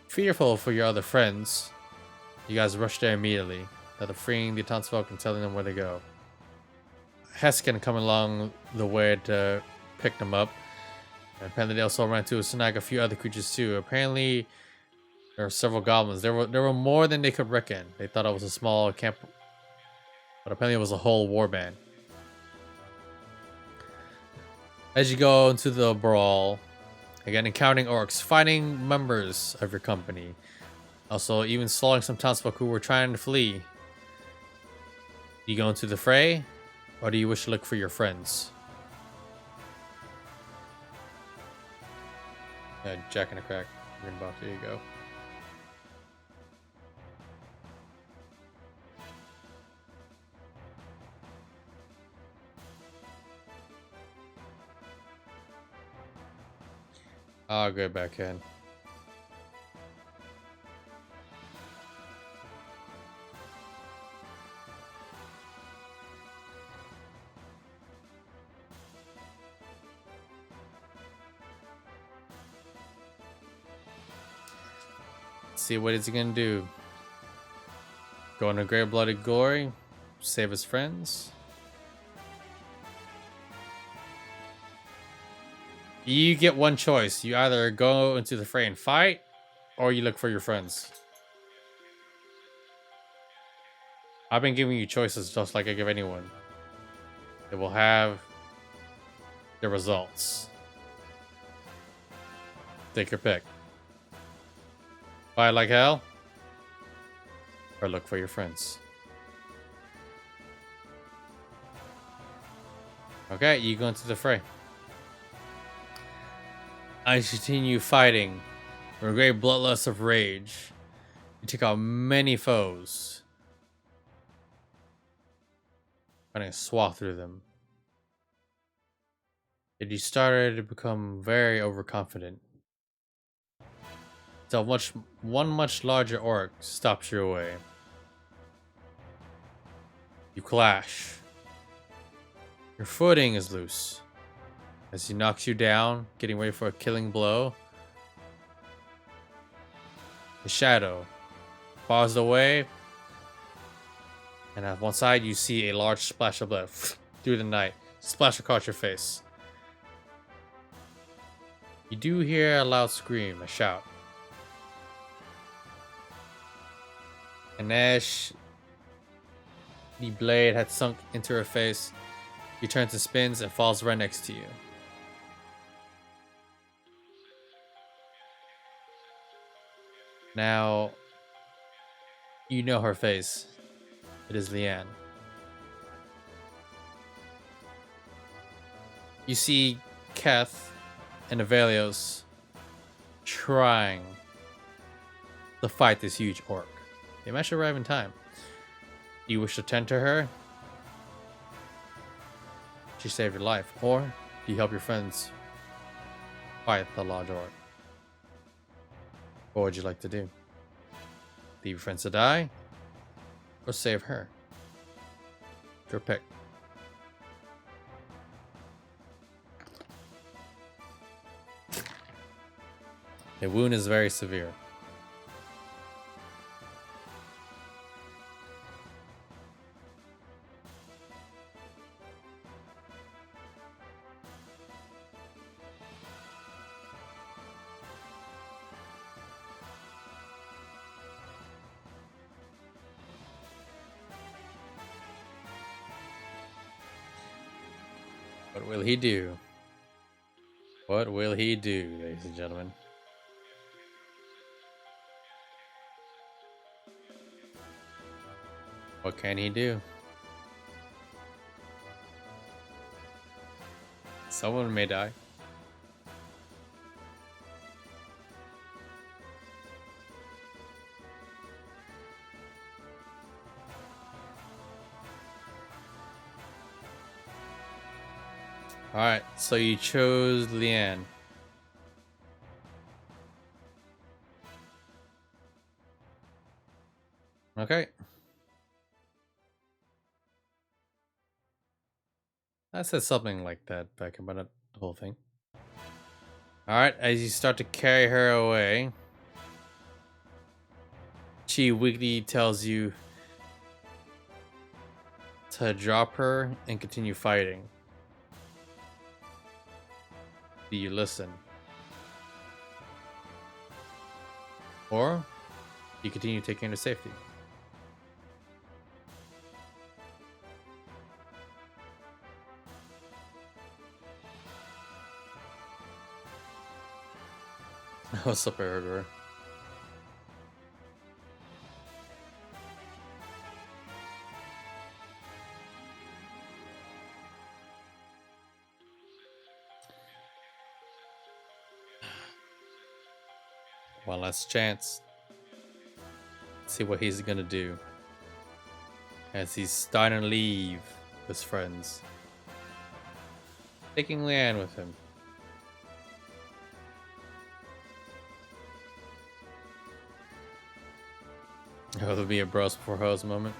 Fearful for your other friends, you guys rush there immediately, after freeing the townsfolk and telling them where to go. Heskin come along the way to pick them up. And apparently they also ran to snag a few other creatures too. Apparently there were several goblins. There were more than they could reckon. They thought it was a small camp, but apparently it was a whole warband. As you go into the brawl, again encountering orcs, fighting members of your company. Also even slaughtering some townsfolk who were trying to flee. Do you go into the fray? Or do you wish to look for your friends? Jack in a crack. Green buff, there you go. I'll go back in. See what is he gonna do? Go into great bloody glory, save his friends. You get one choice. You either go into the fray and fight, or you look for your friends. I've been giving you choices just like I give anyone. It will have the results. Take your pick. Fight like hell, or look for your friends. Okay, you go into the fray. I continue fighting with a great bloodlust of rage. You take out many foes, trying to swath through them. Yet you started to become very overconfident. So one much larger orc stops your way. You clash. Your footing is loose as he knocks you down, getting ready for a killing blow. The shadow bars away, and at one side you see a large splash of blood through the night, splash across your face. You do hear a loud scream, a shout. And as the blade had sunk into her face, she turns and spins and falls right next to you. Now, you know her face. It is Leanne. You see Keth and Avelios trying to fight this huge orc. They managed to arrive in time. Do you wish to tend to her? She saved your life. Or do you help your friends fight the large orc? What would you like to do? Leave your friends to die? Or save her? Your pick. The wound is very severe. What will he do? What will he do, ladies and gentlemen? What can he do? Someone may die. Alright, so you chose Leanne. Okay. I said something like that back about the whole thing. Alright, as you start to carry her away, she weakly tells you to drop her and continue fighting. Do you listen? Or you continue taking her to safety? What's up, Eric? One last chance. See what he's gonna do as he's starting to leave his friends, taking Leanne with him. Oh, there'll be a bros before hoes moment.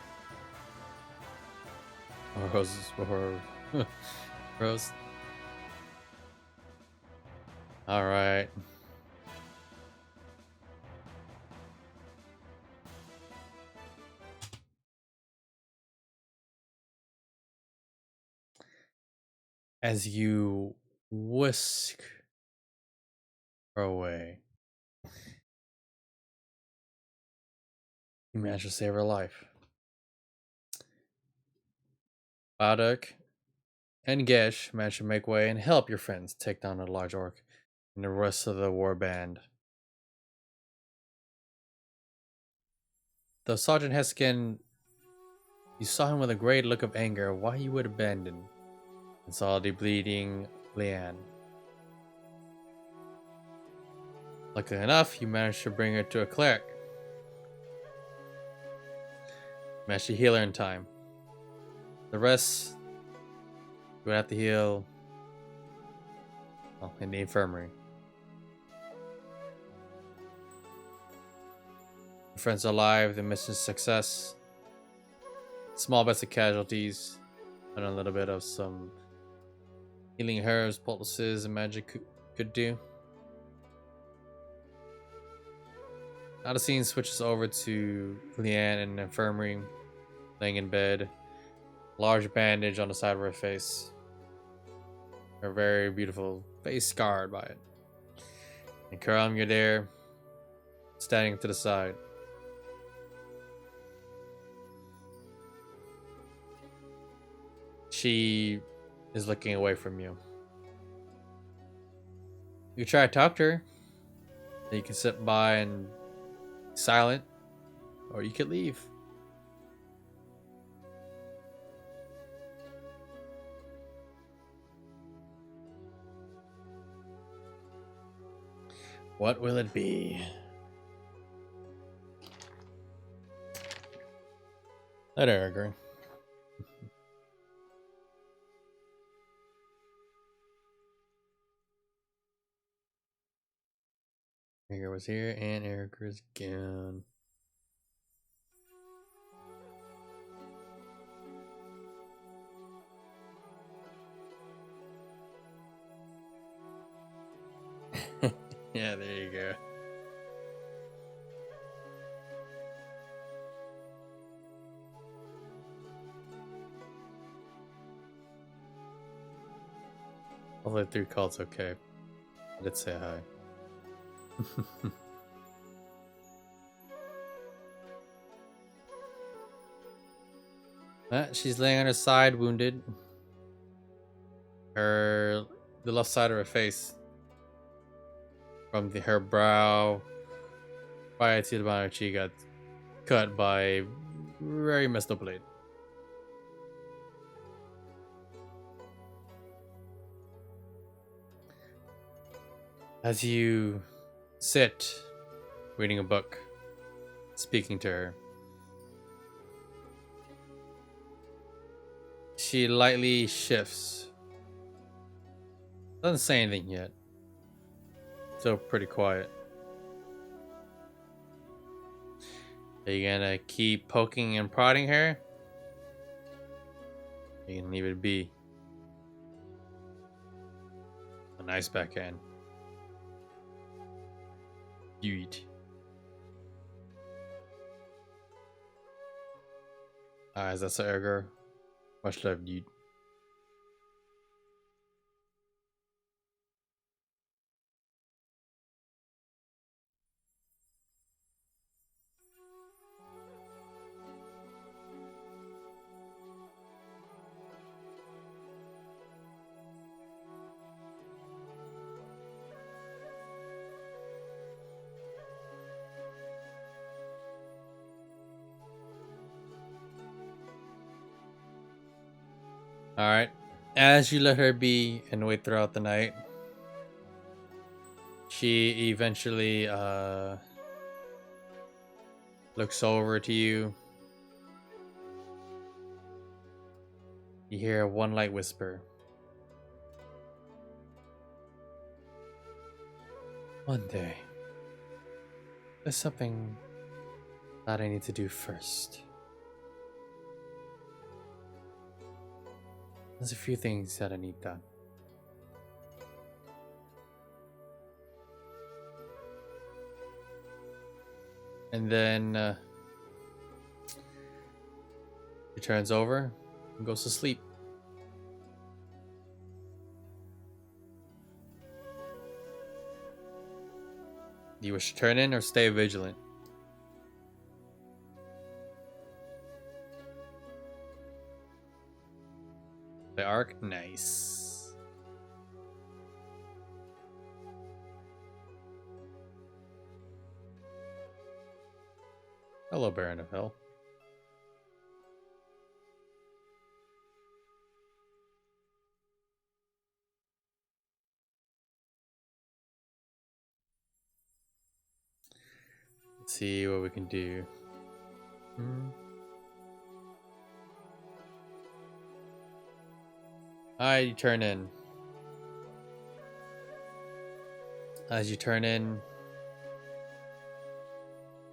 Or hoses before bros. Alright. As you whisk her away, you manage to save her life. Baduk and Gesh manage to make way and help your friends take down a large orc and the rest of the war band. Though Sergeant Heskin, you saw him with a great look of anger why he would abandon and saw the bleeding Leanne. Luckily enough, you managed to bring her to a cleric. Managed to heal her in time. The rest, you would have to heal in the infirmary. Your friends are alive, the mission's success. Small bits of casualties, and a little bit of some healing herbs, poultices, and magic could do. Now the scene switches over to Leanne in the infirmary, laying in bed. Large bandage on the side of her face. Her very beautiful face scarred by it. And Kilram, you're there, standing to the side. She is looking away from you. You try to talk to her. You can sit by and silent, or you could leave. What will it be? Let her agree. Erica was here and Erica's gone. Yeah, there you go. Only 3 calls, okay. Let's say hi. She's laying on her side, wounded. The left side of her face, from her brow right to the bottom of her cheek, got cut by a very messed up blade. As you sit, reading a book, speaking to her, she lightly shifts. Doesn't say anything yet. Still pretty quiet. Are you gonna keep poking and prodding her? You can leave it be. A nice backhand. You eat. Alright, that's the Erger. Much love, dude. Alright. As you let her be and wait throughout the night, she eventually looks over to you. You hear one light whisper. One day, there's something that I need to do first. There's a few things that I need done. And then she turns over and goes to sleep. Do you wish to turn in or stay vigilant? The arc? Nice. Hello, Baron of Hell. Let's see what we can do. Alright, you turn in. As you turn in,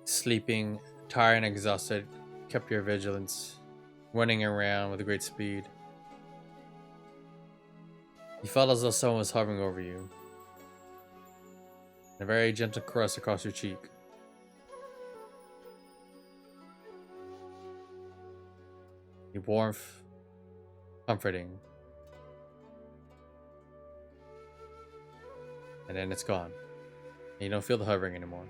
sleeping, tired and exhausted, kept your vigilance, running around with great speed. You felt as though someone was hovering over you. A very gentle caress across your cheek. The warmth, comforting. And then it's gone. And you don't feel the hovering anymore.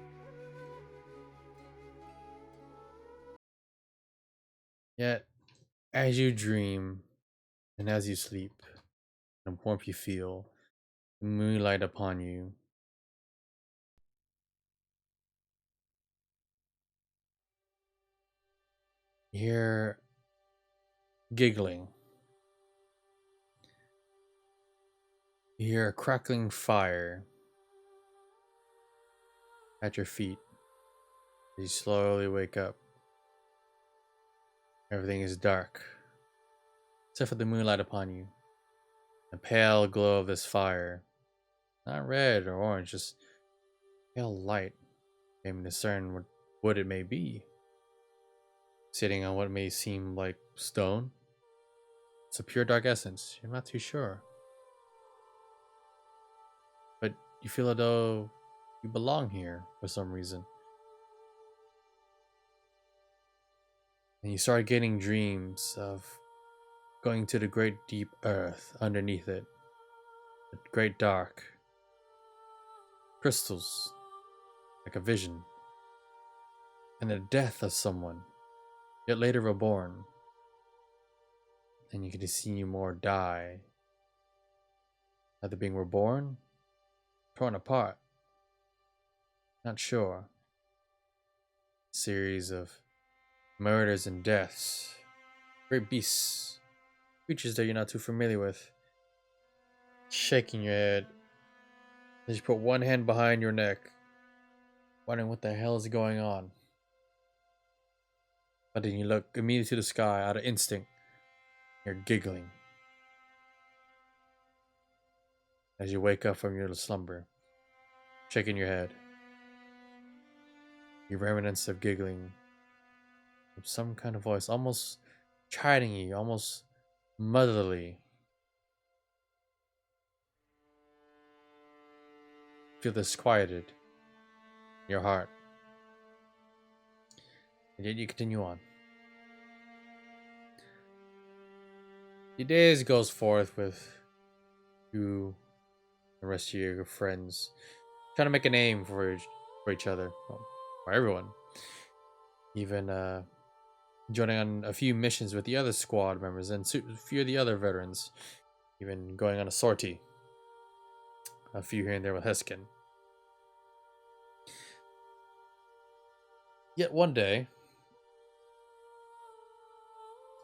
Yet, as you dream and as you sleep, the warmth you feel, the moonlight upon you, You hear giggling. You hear a crackling fire at your feet. You slowly wake up. Everything is dark, except for the moonlight upon you. The pale glow of this fire. Not red or orange, just pale light. You can discern what it may be. Sitting on what may seem like stone. It's a pure dark essence. You're not too sure. But you feel as though you belong here for some reason. And you start getting dreams of going to the great deep earth underneath it. The great dark. Crystals. Like a vision. And the death of someone. Yet later reborn. And you get to see more die. Either being reborn, torn apart. Not sure. Series of murders and deaths. Great beasts. Creatures that you're not too familiar with. Shaking your head. As you put one hand behind your neck. Wondering what the hell is going on. But then you look immediately to the sky out of instinct. You're giggling. As you wake up from your slumber. Shaking your head. Your remnants of giggling. With some kind of voice. Almost chiding you. Almost motherly. Feel disquieted in your heart. And yet you continue on. Your days goes forth with you and the rest of your friends trying to make a name for each other. Well, for everyone. Even joining on a few missions with the other squad members and a few of the other veterans. Even going on a sortie. A few here and there with Heskin. Yet one day,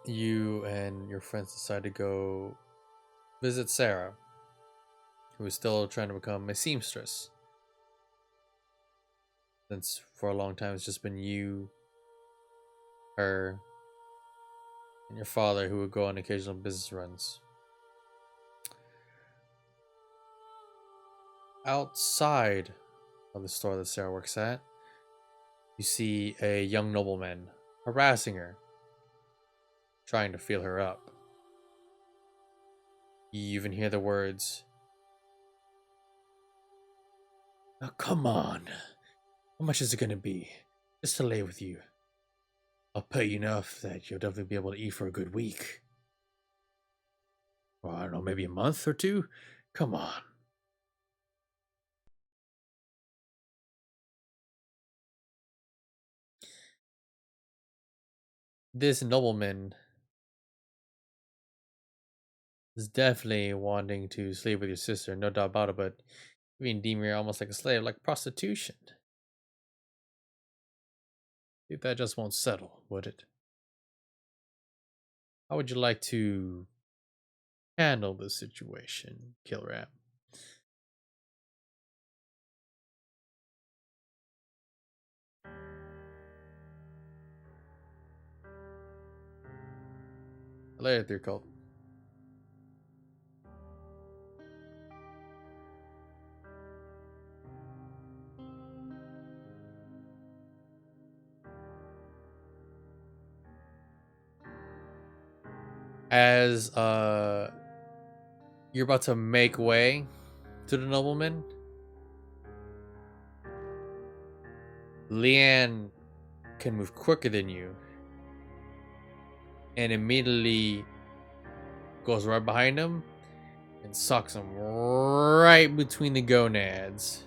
you and your friends decide to go visit Sarah, who is still trying to become a seamstress. Since for a long time it's just been you, her, and your father who would go on occasional business runs. Outside of the store that Sarah works at, you see a young nobleman harassing her, trying to feel her up. You even hear the words, "Now come on, how much is it gonna be just to lay with you? I'll pay you enough that you'll definitely be able to eat for a good week. Or I don't know, maybe a month or two? Come on." This nobleman is definitely wanting to sleep with your sister, no doubt about it, but being deemed here almost like a slave, like prostitution. If that just won't settle, would it? How would you like to handle this situation, Kilram? Later, through cult. As you're about to make way to the nobleman, Leanne can move quicker than you and immediately goes right behind him and socks him right between the gonads.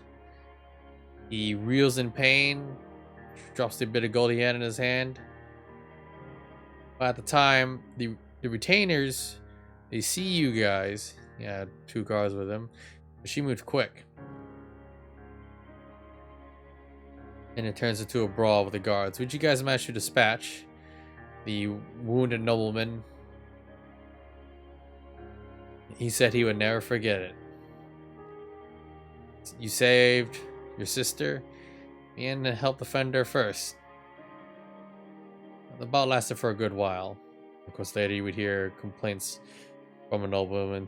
He reels in pain, drops the bit of gold he had in his hand. But at the time, the retainers, they see you guys. Yeah, 2 guards with him. But she moved quick. And it turns into a brawl with the guards, which you guys managed to dispatch. the wounded nobleman. He said he would never forget it. You saved your sister and helped defend her first. The bout lasted for a good while. Of course, later you would hear complaints from a nobleman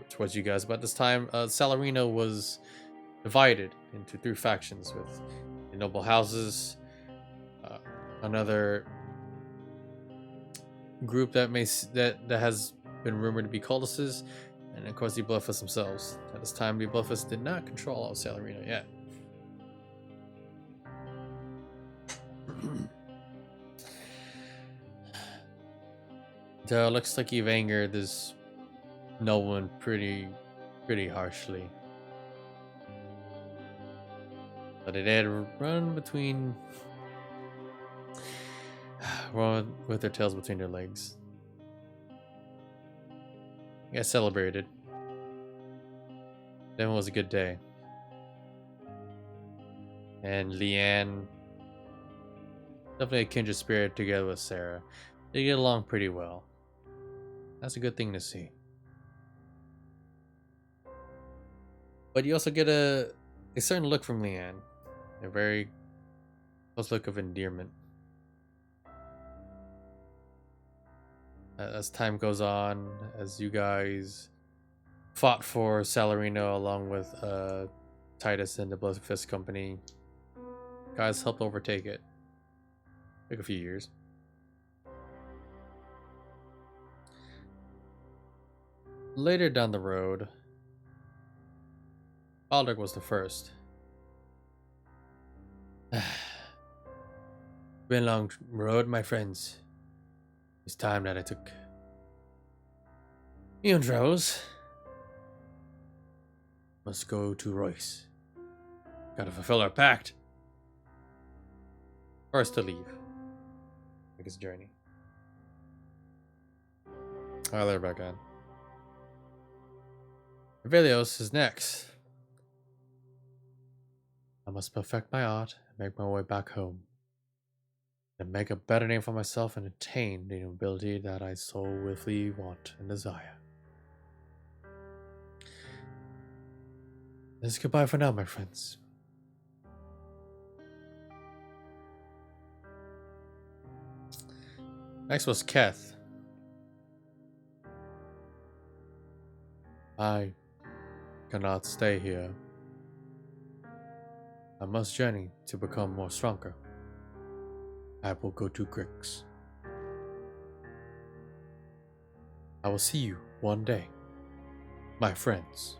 towards you guys. But this time, Salarino was divided into 3 factions, with the noble houses, another group that has been rumored to be cultists, and of course the Bloodfists themselves. At this time, the Bloodfists did not control all of Salarino yet. Looks like you've angered this nobleman pretty harshly. But it had run between, with their tails between their legs. You guys celebrated. Then it was a good day. And Leanne, definitely a kindred spirit together with Sarah. They get along pretty well. That's a good thing to see. But you also get a certain look from Leanne. A very close look of endearment. As time goes on, as you guys fought for Salarino along with Titus and the Bloodfist Company, guys helped overtake it. Took a few years. Later down the road, Baldric was the first. Been a long road, my friends. It's time that I took Eondros. Must go to Royce. Gotta fulfill our pact. First to leave. Make his journey. Alright, they're back on. Velios is next. I must perfect my art and make my way back home. And make a better name for myself and attain the nobility that I so willfully want and desire. This is goodbye for now, my friends. Next was Keth. I cannot stay here. I must journey to become more stronger. I will go to Grix. I will see you one day, my friends.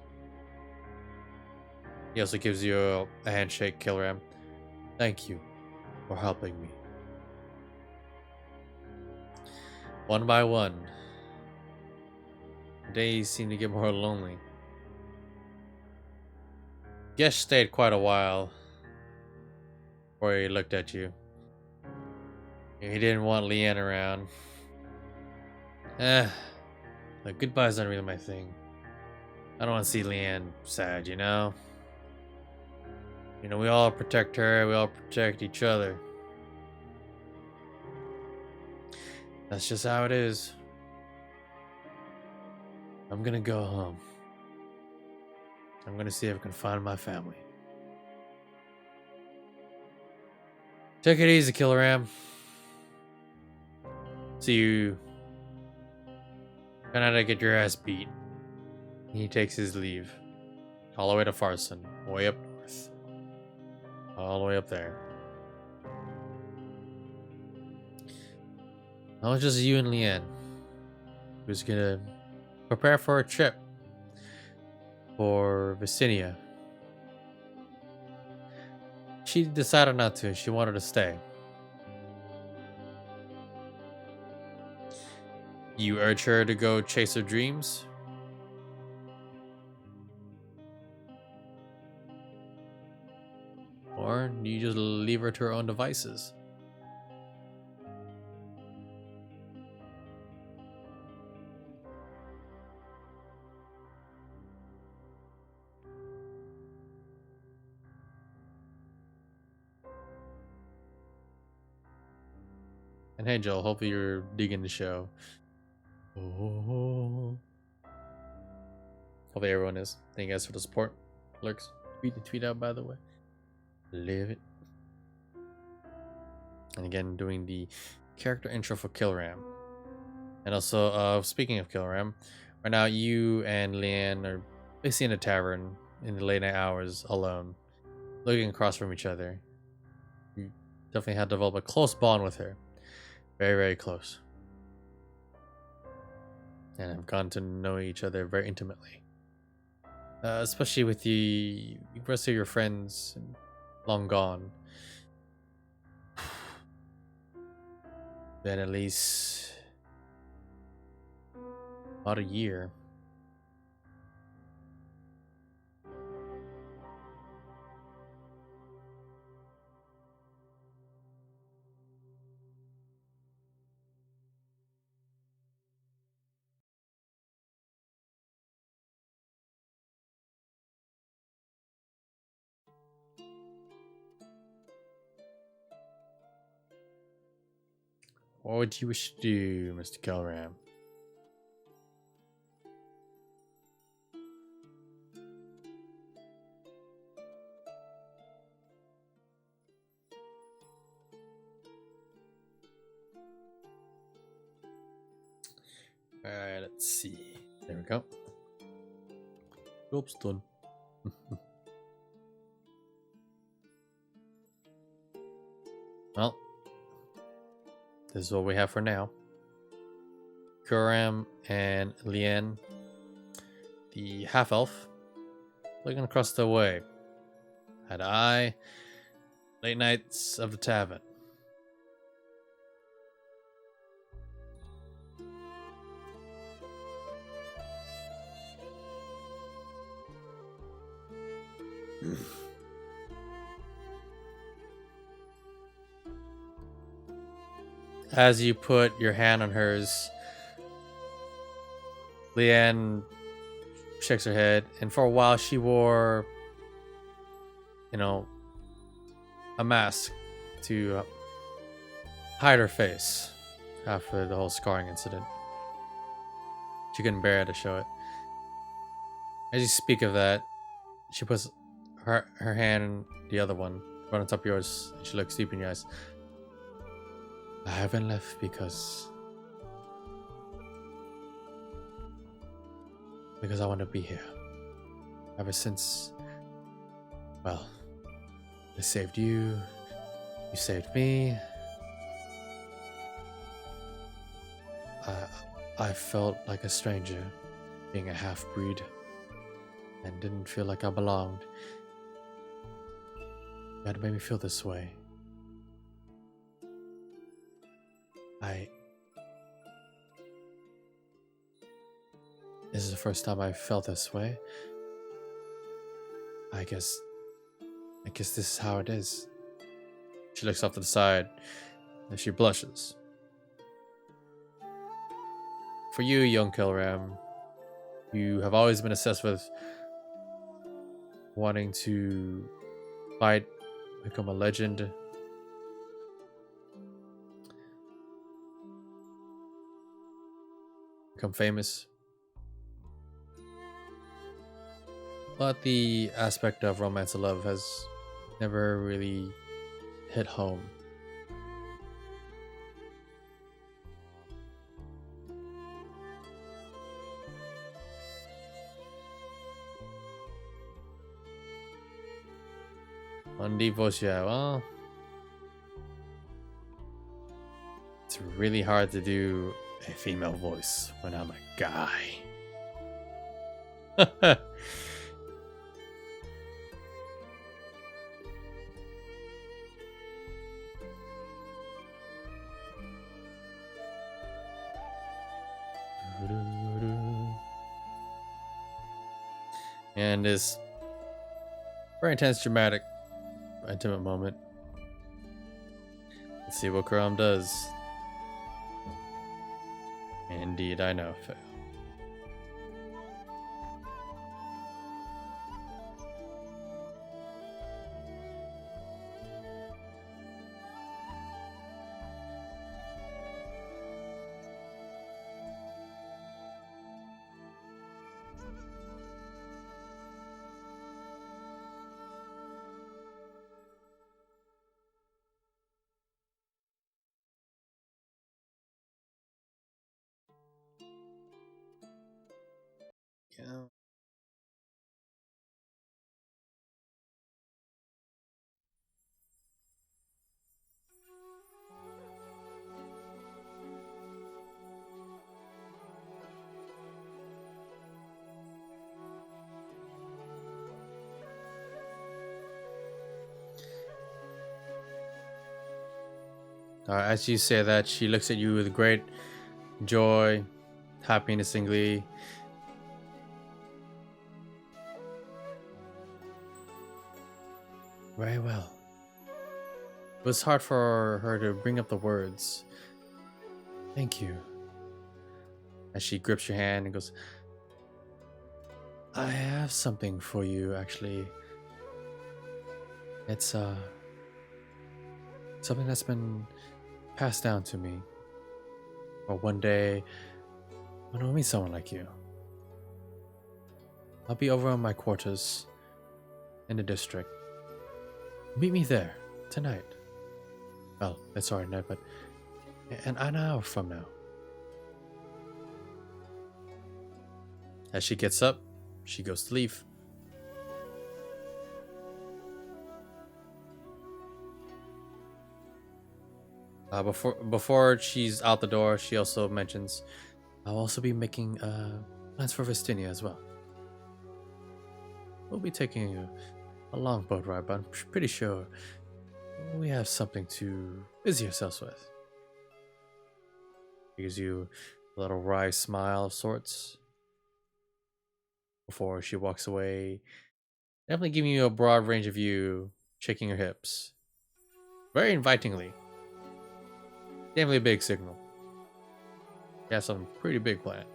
He also gives you a handshake, Kilram. Thank you for helping me. One by one, days seem to get more lonely. Gesh stayed quite a while before he looked at you. He didn't want Leanne around. Like, goodbye's not really my thing. I don't want to see Leanne sad, you know? You know, we all protect her, we all protect each other. That's just how it is. I'm gonna go home. I'm gonna see if I can find my family. Take it easy, Kilram. See you. Gonna get your ass beat. He takes his leave. All the way to Farson. Way up north. All the way up there. Now it's just you and Leanne. Who's gonna prepare for a trip for Vicinia. She decided not to. She wanted to stay. You urge her to go chase her dreams? Or do you just leave her to her own devices? And And hey Joel, hopefully you're digging the show. Oh. Hopefully everyone is. Thank you guys for the support. Lurks, tweet out by the way. Live it. And again, doing the character intro for Kilram. And also, speaking of Kilram, right now you and Leanne are basically in a tavern in the late night hours alone, looking across from each other. You definitely had developed a close bond with her. Very, very close. And have gotten to know each other very intimately. Especially with the rest of your friends long gone. Been at least about a year. What would you wish to do, Mr. Kilram? Alright, let's see. There we go. Job's done. Well, this is what we have for now. Kilram and Leanne, the half-elf, looking across the way. Had I, late nights of the tavern. As you put your hand on hers, Leanne shakes her head, and for a while she wore, a mask to hide her face after the whole scarring incident. She couldn't bear to show it. As you speak of that, she puts her hand in the other one, right on top of yours, and she looks deep in your eyes. I haven't left because I want to be here. Ever since, well, I saved you, you saved me. I felt like a stranger, being a half-breed, and didn't feel like I belonged. That made me feel this way. This is the first time I felt this way. I guess this is how it is. She looks off to the side and she blushes. For you, young Kilram, you have always been obsessed with wanting to fight, become a legend. Become famous. But the aspect of romance and love has never really hit home. On deep voice, yeah, well, it's really hard to do a female voice when I'm a guy. And this very intense, dramatic, intimate moment. Let's see what Kilram does. Indeed, I know. As you say that, she looks at you with great joy, happiness, and glee. Very well. It was hard for her to bring up the words. Thank you. As she grips your hand and goes, I have something for you, actually. It's something that's been passed down to me. Or one day, when I'll meet someone like you. I'll be over on my quarters in the district. Meet me there tonight. Well, it's already night, but an hour from now. As she gets up, she goes to leave. Before she's out the door, she also mentions, I'll also be making plans for Vistinia as well. We'll be taking a long boat ride, but I'm pretty sure we have something to busy ourselves with. She gives you a little wry smile of sorts before she walks away, definitely giving you a broad range of view, shaking her hips. Very invitingly. Definitely a big signal. You have something pretty big planned.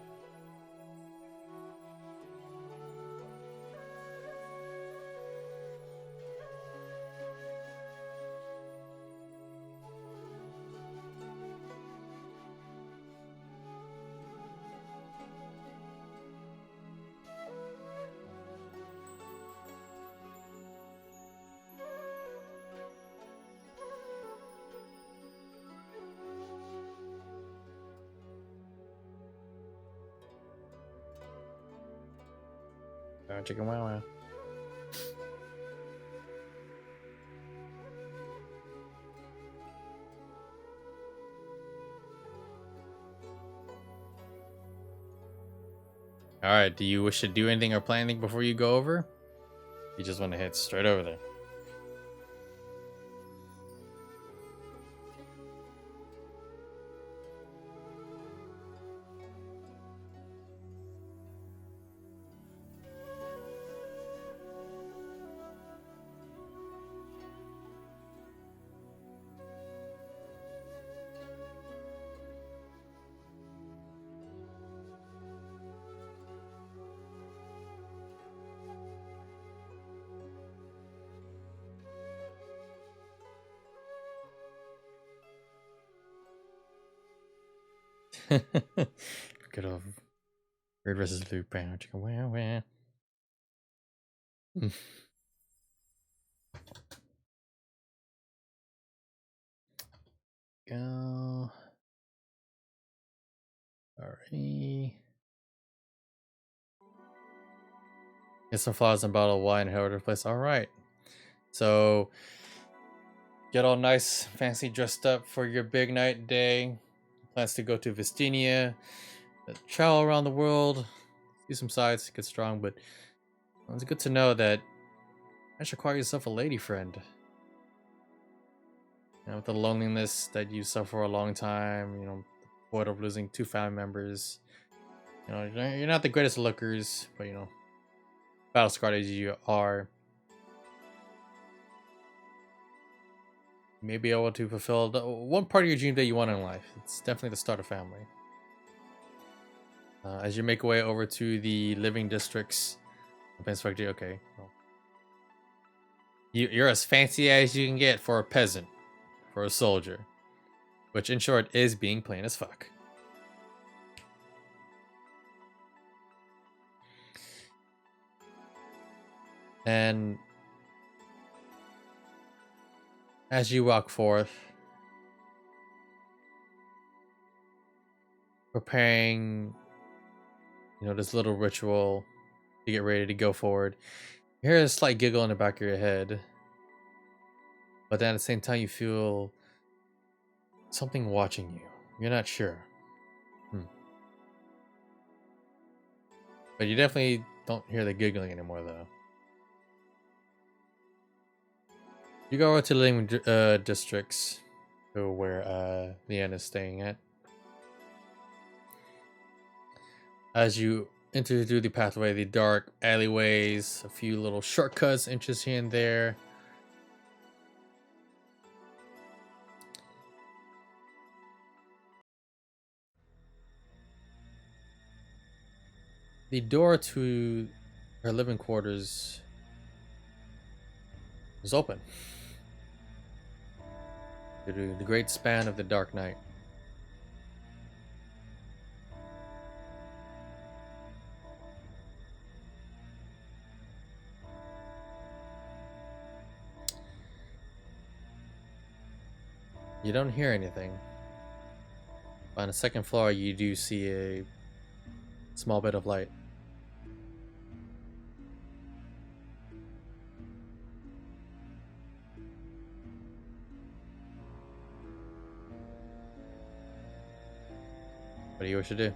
Chicken wow wow. Alright, do you wish to do anything or plan anything before you go over? You just want to head straight over there. Good old Bird versus Luke Brown. Chicken wow wow. Go. Alrighty. Get some flowers and a bottle of wine and head over to the place. Alright. So get all nice, fancy dressed up for your big night day. Plans to go to Vistinia, travel around the world, see some sights, get strong, but it's good to know that you should acquire yourself a lady friend. With the loneliness that you suffer for a long time, the void of losing 2 family members. You're not the greatest of lookers, but battle scarred as you are, you may be able to fulfill the one part of your dream that you want in life. It's definitely to start a family. As you make your way over to the living districts, okay, well, you're as fancy as you can get for a peasant, for a soldier, which in short is being plain as fuck. And as you walk forth, preparing, this little ritual to get ready to go forward, you hear a slight giggle in the back of your head, but then at the same time you feel something watching you. You're not sure. But you definitely don't hear the giggling anymore, though. You go over to the living districts. to where Leanne is staying at. As you enter through the pathway, the dark alleyways, a few little shortcuts, inches here and there. The door to her living quarters is open due to the great span of the dark night. You don't hear anything. On the second floor, you do see a small bit of light. What do you wish to do?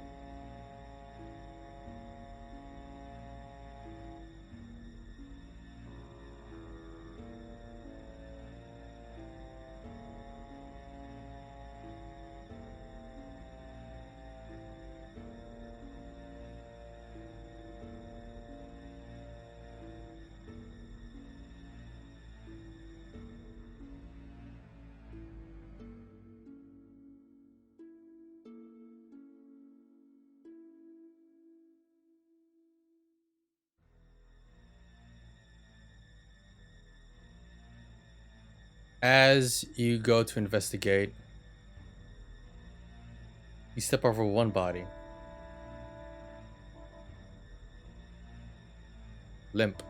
As you go to investigate, you step over one body. Limp.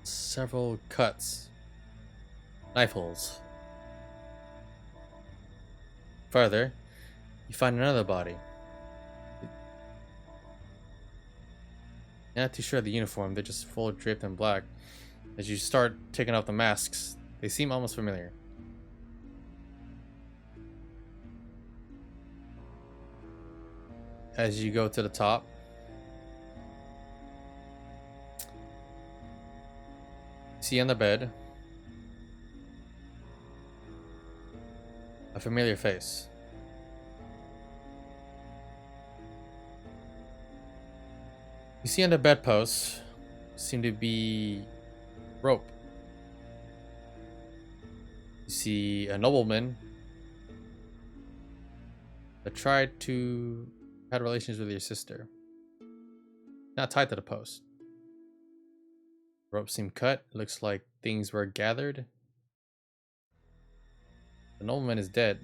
Several cuts. Knife holes. Further, you find another body. You're not too sure of the uniform, they're just full draped in black. As you start taking off the masks, they seem almost familiar. As you go to the top, see on the bed a familiar face. You see on the bedpost seem to be rope. You see a nobleman that had relations with your sister. Not tied to the post. Rope seemed cut. Looks like things were gathered. The nobleman is dead.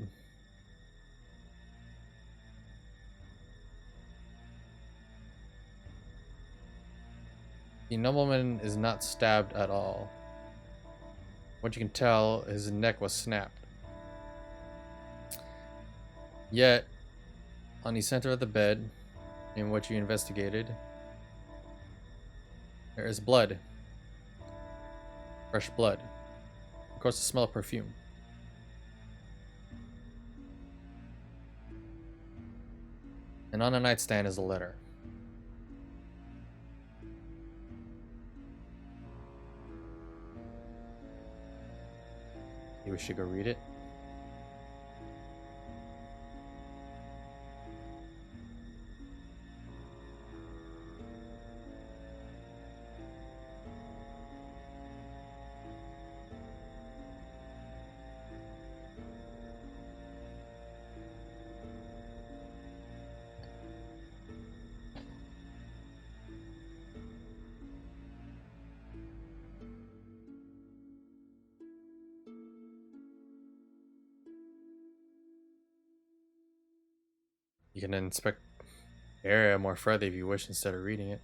The nobleman is not stabbed at all. What you can tell, his neck was snapped. Yet, on the center of the bed, in what you investigated, there is blood. Fresh blood. Of course, the smell of perfume. And on the nightstand is a letter. You wish to go read it? You can inspect the area more further if you wish instead of reading it.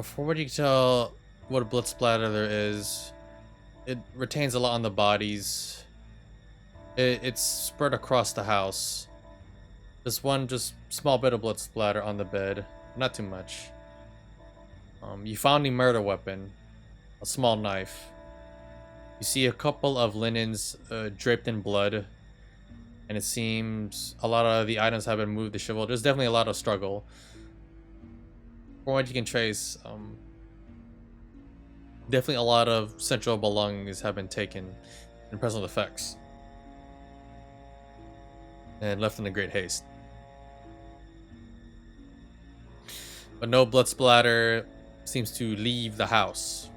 From what you can tell, what a blood splatter there is, it retains a lot on the bodies. It's spread across the house. There's one just small bit of blood splatter on the bed, not too much. You found the murder weapon, a small knife. You see a couple of linens draped in blood, and it seems a lot of the items have been moved to shovel. There's definitely a lot of struggle. From what you can trace, Definitely a lot of central belongings have been taken in present effects and left in a great haste. But no blood splatter seems to leave the house.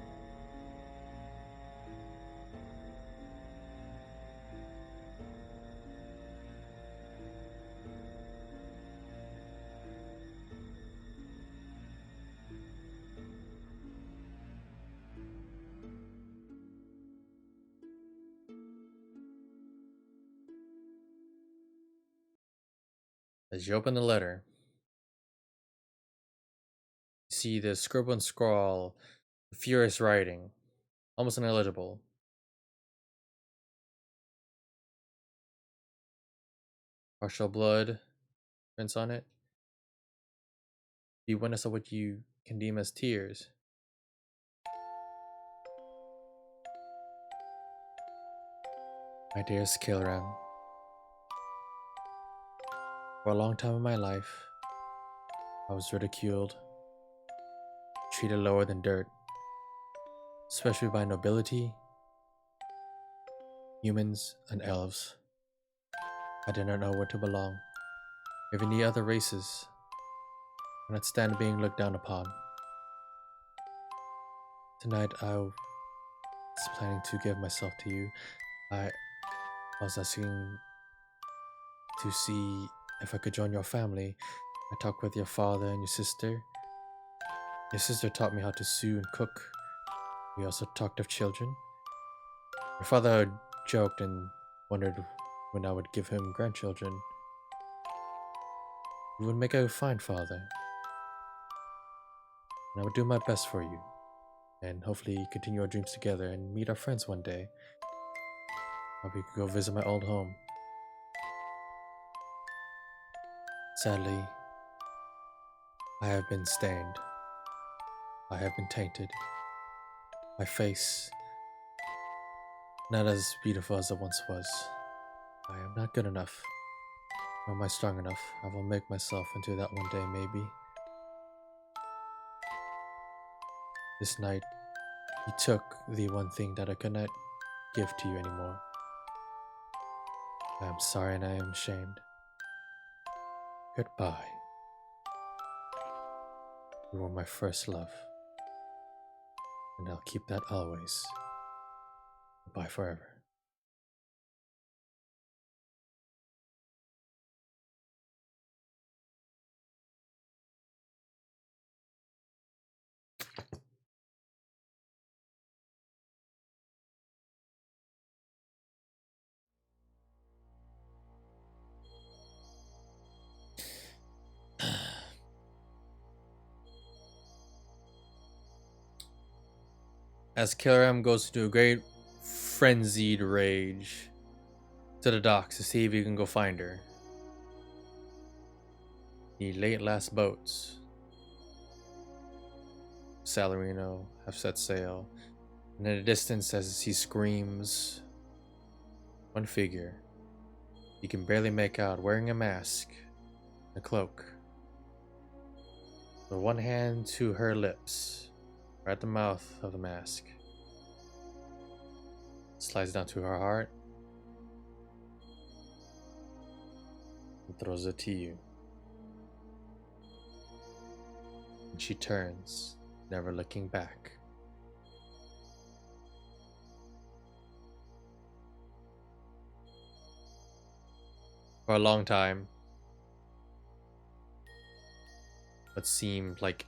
As you open the letter, you see the scribble and scrawl, furious writing, almost illegible. Partial blood prints on it. Be witness of what you can deem as tears. My dearest Kilram, for a long time in my life, I was ridiculed, treated lower than dirt, especially by nobility, humans, and elves. I did not know where to belong. Even the other races could not stand being looked down upon. Tonight I was planning to give myself to you. I was asking to see if I could join your family. I talked with your father and your sister. Your sister taught me how to sew and cook. We also talked of children. Your father joked and wondered when I would give him grandchildren. You would make a fine father. And I would do my best for you. And hopefully continue our dreams together and meet our friends one day. Or we could go visit my old home. Sadly, I have been stained. I have been tainted. My face, not as beautiful as it once was. I am not good enough. Nor am I strong enough. I will make myself into that one day, maybe. This night, you took the one thing that I could not give to you anymore. I am sorry and I am ashamed. Goodbye. You were my first love. And I'll keep that always. Goodbye forever. As Kilram goes into a great frenzied rage to the docks to see if he can go find her. The late last boats, Salarino, have set sail, and in the distance as he screams, one figure you can barely make out wearing a mask, a cloak, with one hand to her lips, right at the mouth of the mask. Slides down to her heart and throws it to you. And she turns, never looking back. For a long time, what seemed like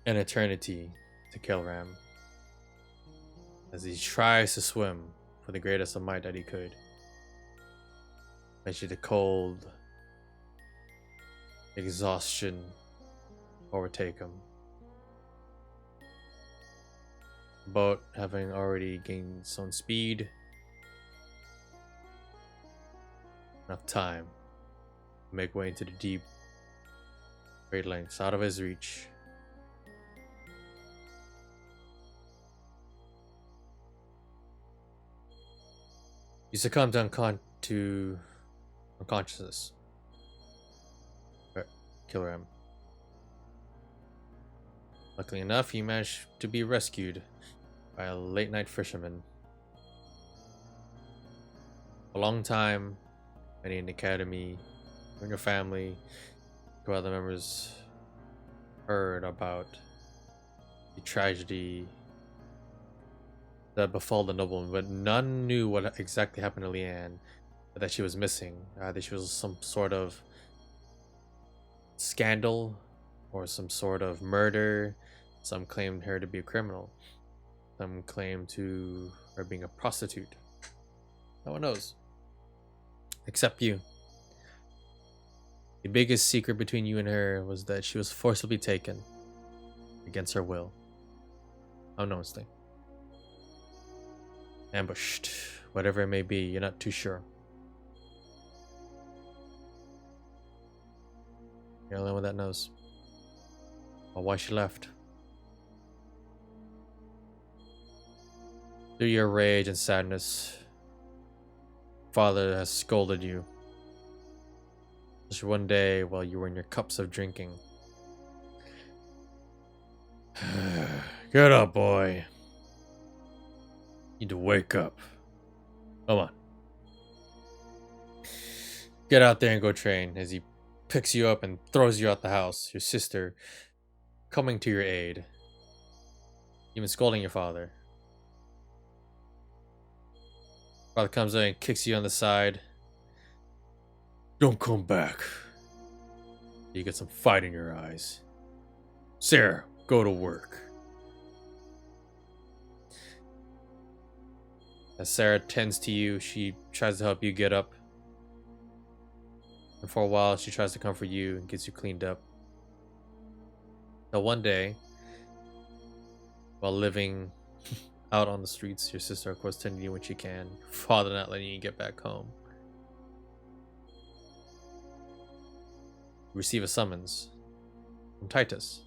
an eternity to Kilram, as he tries to swim for the greatest of might that he could. Eventually the cold exhaustion overtake him. The boat, having already gained some speed, enough time to make way into the deep, great lengths out of his reach. You succumb to unconsciousness. Kilram. Luckily enough, he managed to be rescued by a late-night fisherman. A long time, many in the academy, you and your family, your other members heard about the tragedy that befell the nobleman, but none knew what exactly happened to Leanne, that she was missing. Either she was some sort of scandal or some sort of murder. Some claimed her to be a criminal. Some claimed to her being a prostitute. No one knows. Except you. The biggest secret between you and her was that she was forcibly taken against her will. Unknowingly. Ambushed. Whatever it may be, you're not too sure. You're the only one that knows. Or why she left. Through your rage and sadness, Father has scolded you. Just one day while you were in your cups of drinking. Get up, boy. You need to wake up. Come on. Get out there and go train. As he picks you up and throws you out the house. Your sister coming to your aid. Even scolding your father. Father comes in and kicks you on the side. Don't come back. You get some fight in your eyes. Sarah, go to work. As Sarah tends to you, she tries to help you get up. And for a while, she tries to comfort you and gets you cleaned up. Now one day, while living out on the streets, your sister, of course, tending you when she can. Father not letting you get back home. You receive a summons from Titus.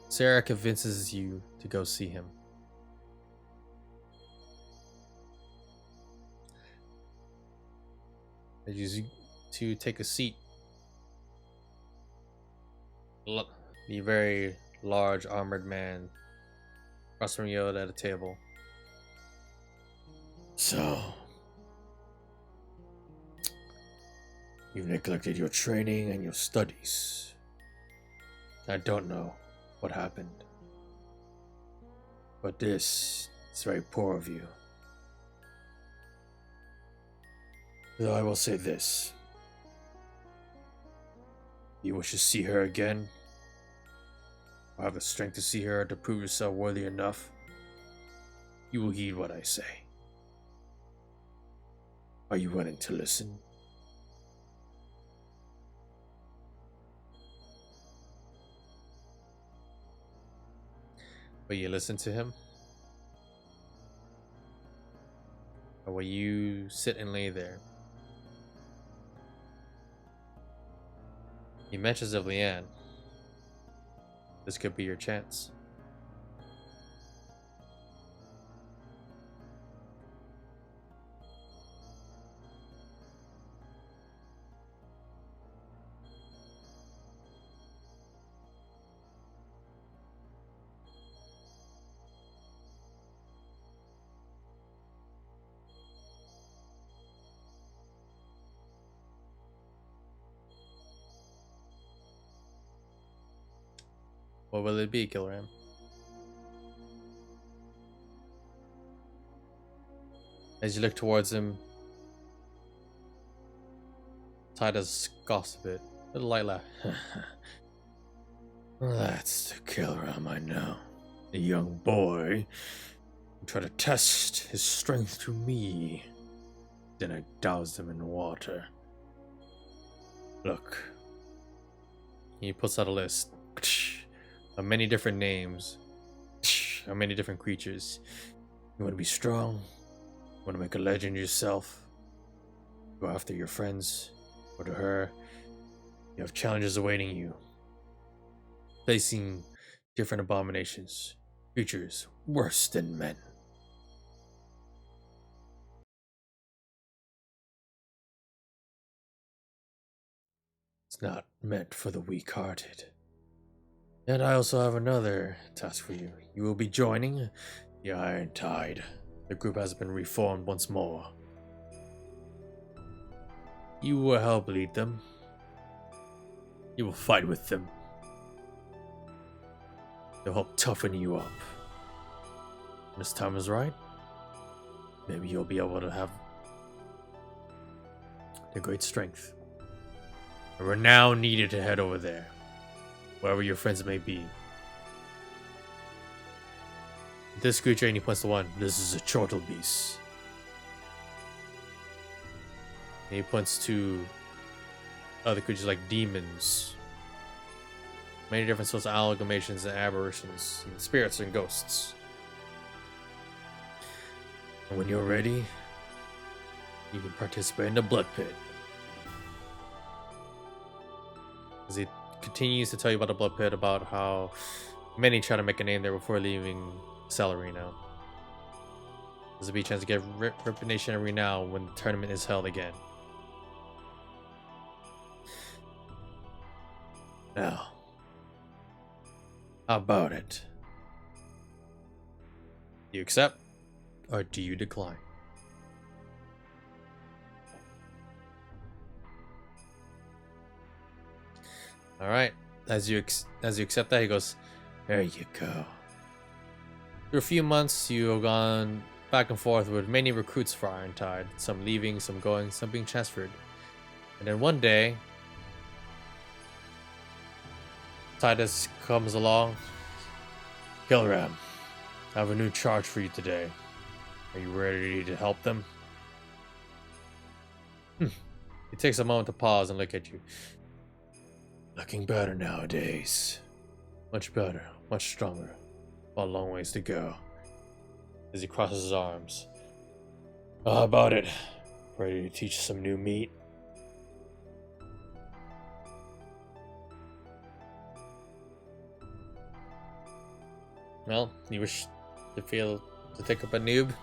Sarah convinces you to go see him. I use you to take a seat. The very large armored man across from Yoda at a table. So, you've neglected your training and your studies. I don't know what happened, but this is very poor of you. Though I will say this. You wish to see her again? Or have the strength to see her to prove yourself worthy enough? You will heed what I say. Are you willing to listen? Will you listen to him? Or will you sit and lay there? He mentions of Leanne. This could be your chance. What will it be, Kilram? As you look towards him, Titus scoffs a bit. A little light laugh. That's the Kilram I know. The young boy who tried to test his strength to me. Then I doused him in water. Look. He puts out a list of many different names, of many different creatures. You want to be strong? You want to make a legend yourself? Go after your friends. Go to her. You have challenges awaiting you. Facing different abominations. Creatures worse than men. It's not meant for the weak-hearted. And I also have another task for you. You will be joining the Iron Tide. The group has been reformed once more. You will help lead them. You will fight with them. They'll help toughen you up. When this time is right, maybe you'll be able to have the great strength. And we're now needed to head over there, wherever your friends may be. This creature, and he points to one. This is a chortle beast. And he points to other creatures like demons. Many different sorts of amalgamations and aberrations, and spirits and ghosts. And when you're ready, you can participate in the blood pit. As he continues to tell you about the blood pit, about how many try to make a name there before leaving Salarino. There's a be a chance to get reputation and renown when the tournament is held again. Now, how about it? Do you accept, or do you decline? All right. As you accept that, he goes, "There you go." For a few months, you have gone back and forth with many recruits for Iron Tide. Some leaving, some going, some being transferred. And then one day, Titus comes along. "Kilram, I have a new charge for you today. Are you ready to help them?" He takes a moment to pause and look at you. "Looking better nowadays. Much better, much stronger. A long ways to go." As he crosses his arms. "How about it? Ready to teach some new meat?" Well, you wish to take up a noob?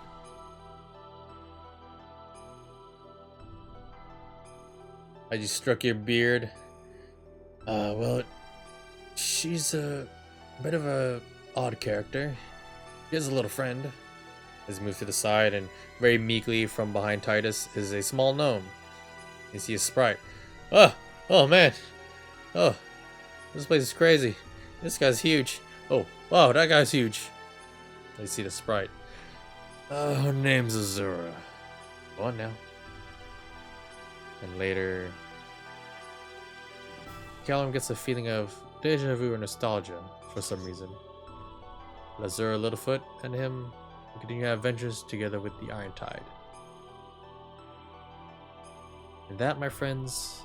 As you struck your beard. Well, she's a bit of a odd character. He has a little friend. As he moves to the side, and very meekly from behind Titus is a small gnome. You see a sprite. Oh man. Oh, this place is crazy. This guy's huge. Oh, wow, that guy's huge. You see the sprite. Her name's Azura. Go on now. And later, Kilram gets a feeling of deja vu or nostalgia for some reason. Azura, Littlefoot, and him continue adventures together with the Iron Tide. And that, my friends,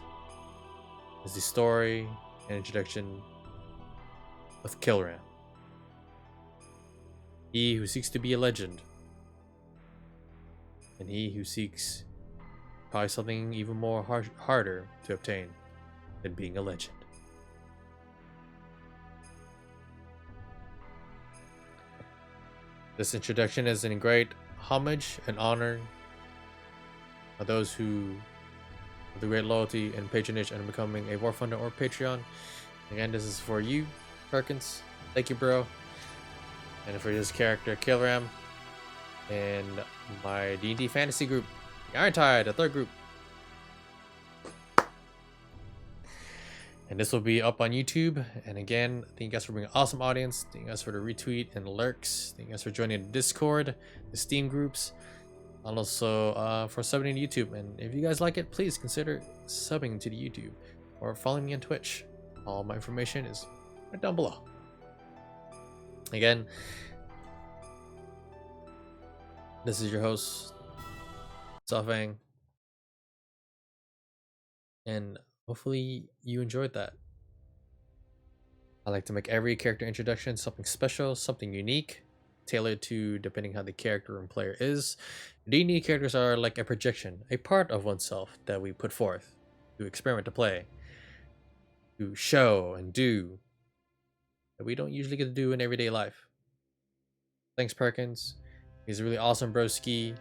is the story and introduction of Kilram. He who seeks to be a legend. And he who seeks probably something even more harder to obtain than being a legend. This introduction is in great homage and honor of those who have the great loyalty and patronage and becoming a War Funder or Patreon. Again, this is for you, Perkins. Thank you, bro. And for this character, Kilram, and my D&D fantasy group, the Iron Tide, the third group. And this will be up on YouTube. And again, thank you guys for being an awesome audience. Thank you guys for the retweet and lurks. Thank you guys for joining the Discord, the Steam groups, and also for subbing to YouTube. And if you guys like it, please consider subbing to the YouTube or following me on Twitch. All my information is right down below. Again, this is your host, Sawfang, and hopefully you enjoyed that. I like to make every character introduction something special, something unique, tailored to depending how the character and player is. D&D characters are like a projection, a part of oneself that we put forth to experiment, to play, to show and do that we don't usually get to do in everyday life. Thanks, Perkins. He's a really awesome broski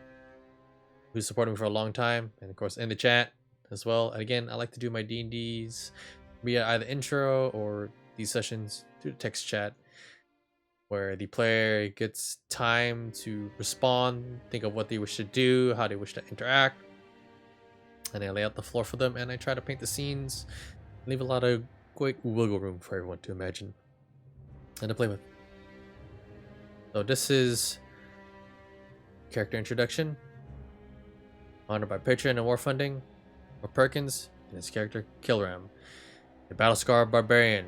who's supported me for a long time, and of course in the chat as well. And again, I like to do my D&Ds be either intro or these sessions through the text chat, where the player gets time to respond, think of what they wish to do, how they wish to interact, and I lay out the floor for them, and I try to paint the scenes, leave a lot of quick wiggle room for everyone to imagine and to play with. So this is character introduction, honored by Patreon and War Funding, or Perkins, and his character Kilram, a battle-scarred barbarian,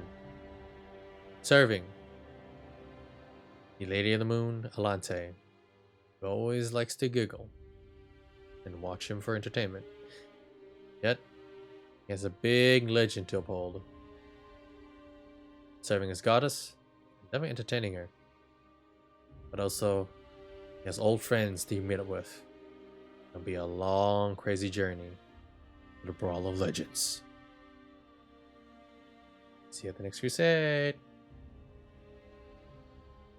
serving the Lady of the Moon Elantae, who always likes to giggle and watch him for entertainment. Yet, he has a big legend to uphold. Serving his goddess, never entertaining her. But also, he has old friends to meet up with. It'll be a long, crazy journey to the Brawl of Legends. See you at the next Crusade!